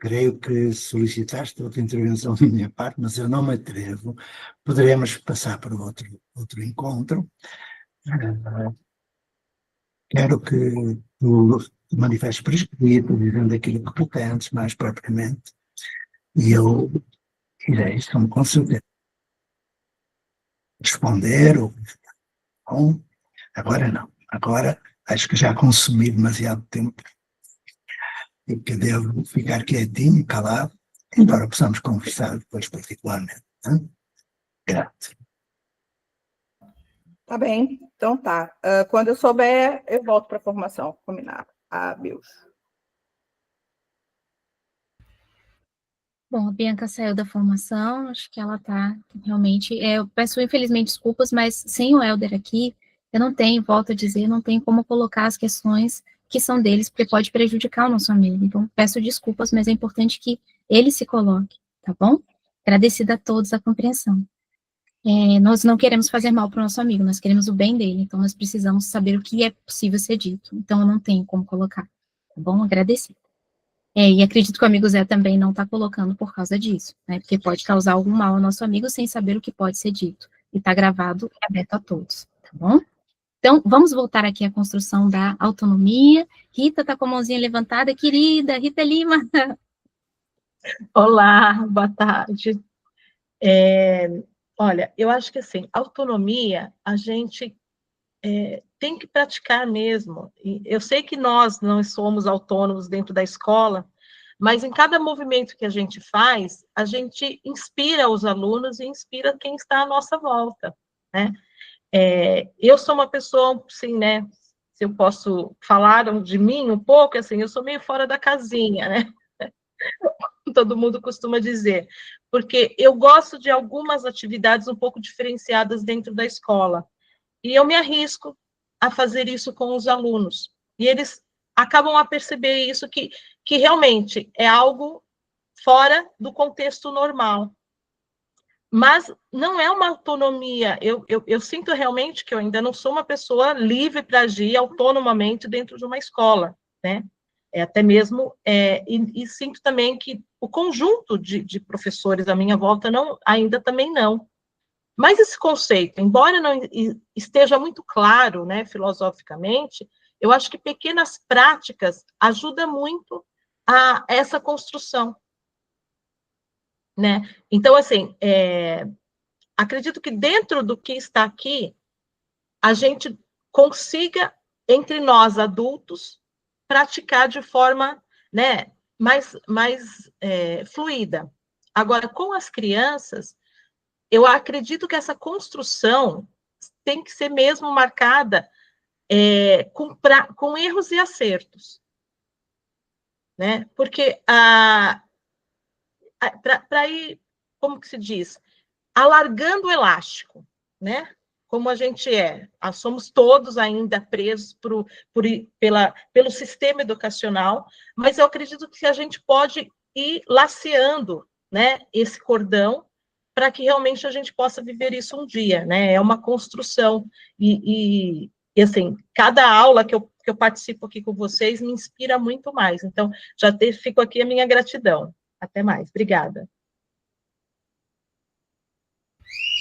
creio que solicitaste outra intervenção da minha parte, mas eu não me atrevo. Poderemos passar para outro encontro. Quero que tu te manifestes por escrito, dizendo aquilo que pretendes, mais propriamente, e eu irei, com certeza, responder ou não. Agora não. Agora acho que já consumi demasiado tempo e que devo ficar quietinho, calado, embora possamos conversar depois particularmente. Hein? Grato. Tá bem, então tá. Quando eu souber, eu volto para a formação, combinado. Adeus. Bom, a Bianca saiu da formação, acho que ela está realmente... eu peço, infelizmente, desculpas, mas sem o Helder aqui, eu não tenho, volto a dizer, não tenho como colocar as questões que são deles, porque pode prejudicar o nosso amigo. Então, peço desculpas, mas é importante que ele se coloque, tá bom? Agradecida a todos a compreensão. Nós não queremos fazer mal para o nosso amigo, nós queremos o bem dele, então nós precisamos saber o que é possível ser dito. Então, eu não tenho como colocar, tá bom? Agradecida. E acredito que o amigo Zé também não está colocando por causa disso, né? Porque pode causar algum mal ao nosso amigo sem saber o que pode ser dito. E está gravado e aberto a todos, tá bom? Então, vamos voltar aqui à construção da autonomia. Rita está com a mãozinha levantada, querida. Rita Lima. Olá, boa tarde. Olha, eu acho que, assim, autonomia, a gente tem que praticar mesmo. Eu sei que nós não somos autônomos dentro da escola, mas em cada movimento que a gente faz, a gente inspira os alunos e inspira quem está à nossa volta, né? Eu sou uma pessoa, assim, né, se eu posso falar de mim um pouco, assim, eu sou meio fora da casinha, né? Todo mundo costuma dizer, porque eu gosto de algumas atividades um pouco diferenciadas dentro da escola, e eu me arrisco a fazer isso com os alunos, e eles acabam a perceber isso, que realmente é algo fora do contexto normal. Mas não é uma autonomia, eu sinto realmente que eu ainda não sou uma pessoa livre para agir autonomamente dentro de uma escola, né? até mesmo, e sinto também que o conjunto de professores à minha volta ainda também não. Mas esse conceito, embora não esteja muito claro, né, filosoficamente, eu acho que pequenas práticas ajudam muito a essa construção, né? Então, assim, acredito que dentro do que está aqui, a gente consiga, entre nós adultos, praticar de forma, né, mais fluida. Agora, com as crianças, eu acredito que essa construção tem que ser mesmo marcada com erros e acertos, né? Porque para ir, como que se diz, alargando o elástico, né? Como a gente somos todos ainda presos pelo sistema educacional, mas eu acredito que a gente pode ir laceando, né, esse cordão para que realmente a gente possa viver isso um dia, né? É uma construção e assim, cada aula que eu participo aqui com vocês me inspira muito mais. Então, fico aqui a minha gratidão. Até mais. Obrigada.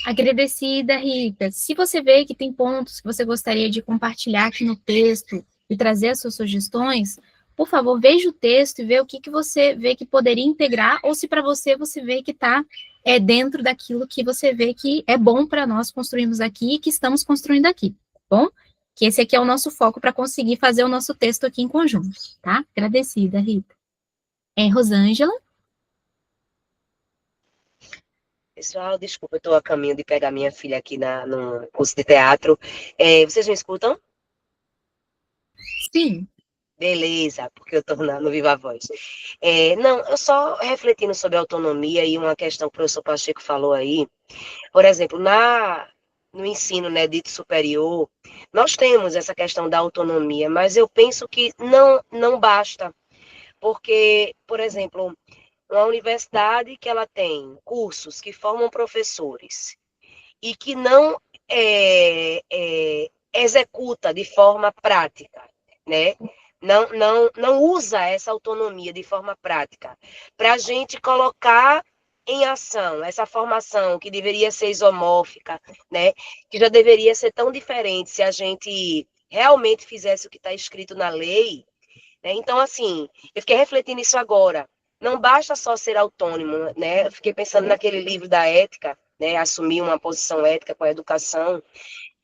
Agradecida, Rita. Se você vê que tem pontos que você gostaria de compartilhar aqui no texto e trazer as suas sugestões, por favor, veja o texto e vê o que você vê que poderia integrar, ou se para você vê que está dentro daquilo que você vê que é bom para nós construirmos aqui e que estamos construindo aqui, tá bom? Que esse aqui é o nosso foco para conseguir fazer o nosso texto aqui em conjunto, tá? Agradecida, Rita. Rosângela? Pessoal, desculpa, eu estou a caminho de pegar minha filha aqui no curso de teatro. Vocês me escutam? Sim. Beleza, porque eu estou no Viva Voz. Não, eu só refletindo sobre autonomia e uma questão que o professor Pacheco falou aí. Por exemplo, no ensino, né, dito superior, nós temos essa questão da autonomia, mas eu penso que não basta. Porque, por exemplo, uma universidade que ela tem cursos que formam professores e que não executa de forma prática, né? Não usa essa autonomia de forma prática para a gente colocar em ação essa formação que deveria ser isomórfica, né? Que já deveria ser tão diferente se a gente realmente fizesse o que está escrito na lei, né? Então, assim, eu fiquei refletindo isso agora. Não basta só ser autônomo, né? Eu fiquei pensando naquele livro da ética, né? Assumir uma posição ética com a educação.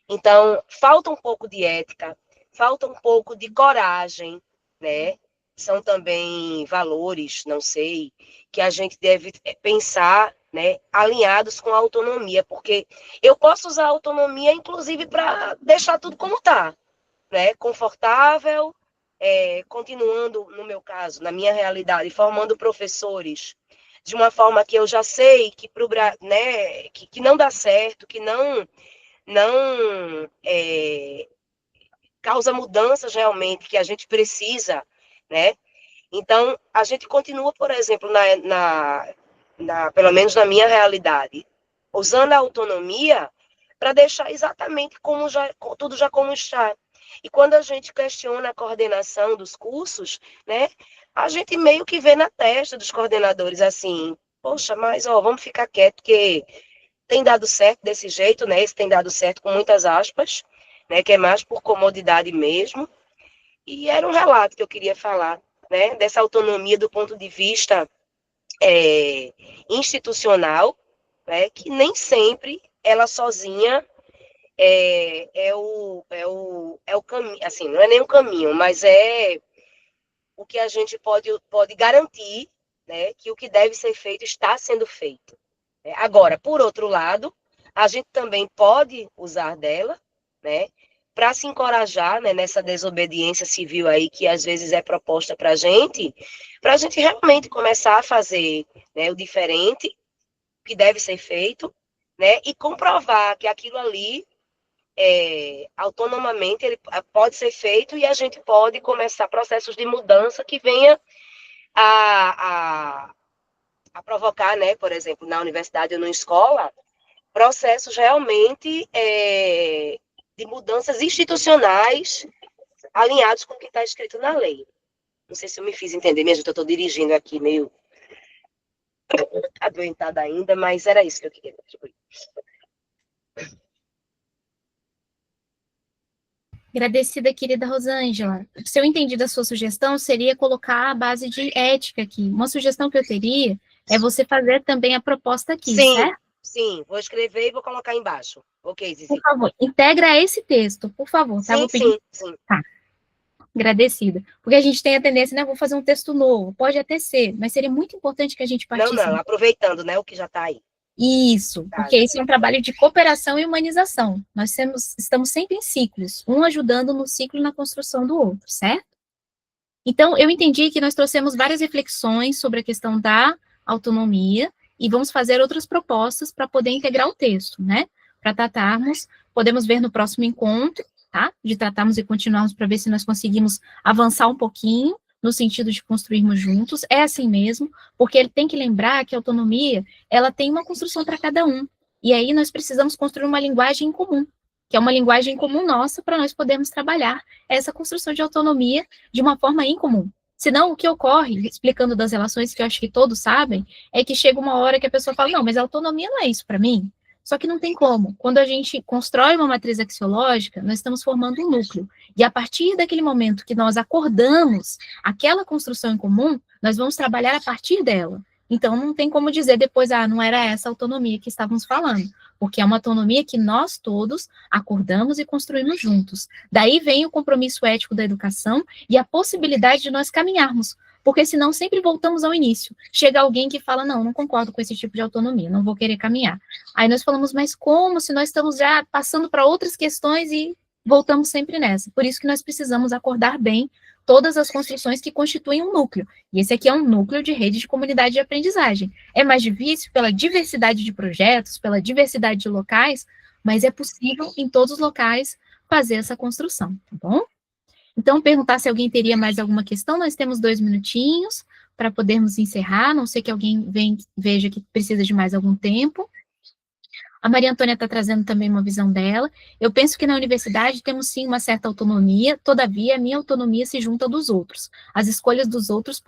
Então, falta um pouco de ética, falta um pouco de coragem, né? São também valores, não sei, que a gente deve pensar, né? Alinhados com a autonomia, porque eu posso usar a autonomia, inclusive, para deixar tudo como está, né? Confortável, continuando, no meu caso, na minha realidade, formando professores de uma forma que eu já sei que, né, que não dá certo, que não causa mudanças realmente que a gente precisa, né? Então, a gente continua, por exemplo, pelo menos na minha realidade, usando a autonomia para deixar exatamente tudo já como está. E quando a gente questiona a coordenação dos cursos, né, a gente meio que vê na testa dos coordenadores assim, poxa, mas vamos ficar quieto, porque tem dado certo desse jeito, né? Esse tem dado certo com muitas aspas, né? Que é mais por comodidade mesmo. E era um relato que eu queria falar, né? Dessa autonomia do ponto de vista institucional, né? Que nem sempre ela sozinha é o caminho, assim, não é nem o caminho, mas é o que a gente pode garantir, né, que o que deve ser feito está sendo feito. Agora, por outro lado, a gente também pode usar dela, né, para se encorajar, né, nessa desobediência civil aí que às vezes é proposta para a gente realmente começar a fazer, né, o diferente, que deve ser feito, né, e comprovar que aquilo ali autonomamente ele pode ser feito e a gente pode começar processos de mudança que venha a provocar, né, por exemplo, na universidade ou na escola, processos realmente de mudanças institucionais alinhados com o que está escrito na lei. Não sei se eu me fiz entender, minha gente, eu estou dirigindo aqui meio adoentada ainda, mas era isso que eu queria contribuir. Agradecida, querida Rosângela. Se eu entendi da sua sugestão, seria colocar a base de ética aqui. Uma sugestão que eu teria é você fazer também a proposta aqui, Sim, certo? sim, vou escrever e vou colocar embaixo. Ok, Zizi. Por favor, integra esse texto, por favor, tá? Sim, Vou pedir. sim. Tá. Agradecida. Porque a gente tem a tendência, né? Vou fazer um texto novo. Pode até ser, mas seria muito importante que a gente partisse. Não, aproveitando, né, o que já está aí. Isso, porque esse é um trabalho de cooperação e humanização. Nós estamos sempre em ciclos, um ajudando no ciclo e na construção do outro, certo? Então, eu entendi que nós trouxemos várias reflexões sobre a questão da autonomia e vamos fazer outras propostas para poder integrar o texto, né? Para tratarmos, podemos ver no próximo encontro, tá? De tratarmos e continuarmos para ver se nós conseguimos avançar um pouquinho no sentido de construirmos juntos, é assim mesmo, porque ele tem que lembrar que a autonomia, ela tem uma construção para cada um, e aí nós precisamos construir uma linguagem em comum, que é uma linguagem comum nossa, para nós podermos trabalhar essa construção de autonomia de uma forma incomum. Senão, o que ocorre, explicando das relações que eu acho que todos sabem, é que chega uma hora que a pessoa fala, não, mas a autonomia não é isso para mim. Só que não tem como. Quando a gente constrói uma matriz axiológica, nós estamos formando um núcleo. E a partir daquele momento que nós acordamos aquela construção em comum, nós vamos trabalhar a partir dela. Então, não tem como dizer depois, não era essa autonomia que estávamos falando, porque é uma autonomia que nós todos acordamos e construímos juntos. Daí vem o compromisso ético da educação e a possibilidade de nós caminharmos, porque senão sempre voltamos ao início. Chega alguém que fala, não concordo com esse tipo de autonomia, não vou querer caminhar. Aí nós falamos, mas como se nós estamos já passando para outras questões e voltamos sempre nessa? Por isso que nós precisamos acordar bem todas as construções que constituem um núcleo. E esse aqui é um núcleo de rede de comunidade de aprendizagem. É mais difícil pela diversidade de projetos, pela diversidade de locais, mas é possível em todos os locais fazer essa construção, tá bom? Então, perguntar se alguém teria mais alguma questão, nós temos 2 minutinhos para podermos encerrar, não sei que alguém veja que precisa de mais algum tempo. A Maria Antônia está trazendo também uma visão dela. Eu penso que na universidade temos sim uma certa autonomia, todavia a minha autonomia se junta à dos outros. As escolhas dos outros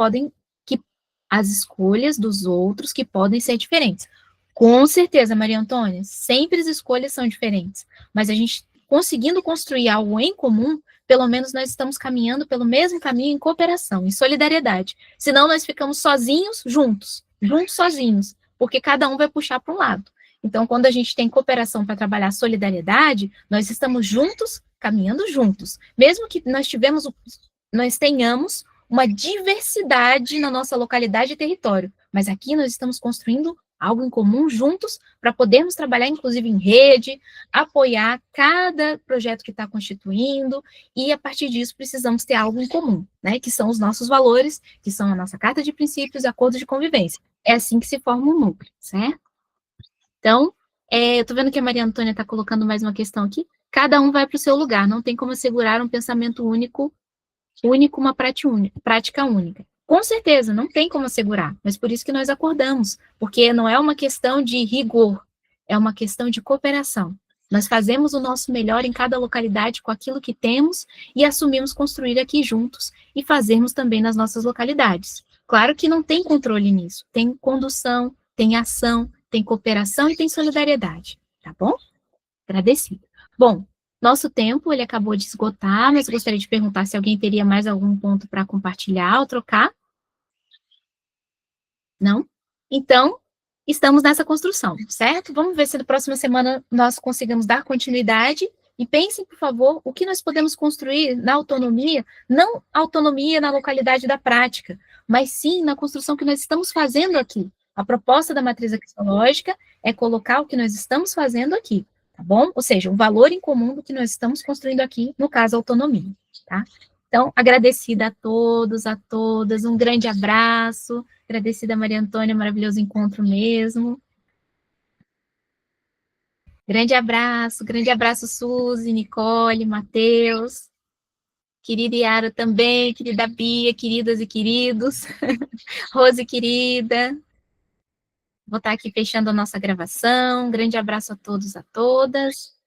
que podem ser diferentes. Com certeza, Maria Antônia, sempre as escolhas são diferentes, mas a gente conseguindo construir algo em comum, pelo menos nós estamos caminhando pelo mesmo caminho em cooperação, em solidariedade. Senão nós ficamos sozinhos, juntos sozinhos, porque cada um vai puxar para um lado. Então, quando a gente tem cooperação para trabalhar solidariedade, nós estamos juntos, caminhando juntos. Mesmo que nós tenhamos uma diversidade na nossa localidade e território, mas aqui nós estamos construindo algo em comum juntos para podermos trabalhar, inclusive, em rede, apoiar cada projeto que está constituindo, e a partir disso precisamos ter algo em comum, né, que são os nossos valores, que são a nossa carta de princípios e acordo de convivência. É assim que se forma um núcleo, certo? Então, eu estou vendo que a Maria Antônia está colocando mais uma questão aqui. Cada um vai para o seu lugar, não tem como assegurar um pensamento único, uma prática única. Com certeza, não tem como assegurar, mas por isso que nós acordamos, porque não é uma questão de rigor, é uma questão de cooperação. Nós fazemos o nosso melhor em cada localidade com aquilo que temos e assumimos construir aqui juntos e fazermos também nas nossas localidades. Claro que não tem controle nisso, tem condução, tem ação, tem cooperação e tem solidariedade, tá bom? Agradecida. Bom, nosso tempo, ele acabou de esgotar, mas gostaria de perguntar se alguém teria mais algum ponto para compartilhar ou trocar. Não? Então, estamos nessa construção, certo? Vamos ver se na próxima semana nós consigamos dar continuidade e pensem, por favor, o que nós podemos construir na autonomia, não autonomia na localidade da prática, mas sim na construção que nós estamos fazendo aqui. A proposta da matriz axiológica é colocar o que nós estamos fazendo aqui, tá bom? Ou seja, um valor em comum do que nós estamos construindo aqui, no caso, a autonomia, tá? Então, agradecida a todos, a todas, um grande abraço, agradecida a Maria Antônia, maravilhoso encontro mesmo. Grande abraço, Suzy, Nicole, Matheus, querida Yara também, querida Bia, queridas e queridos, Rose, querida. Vou estar aqui fechando a nossa gravação, grande abraço a todos, a todas.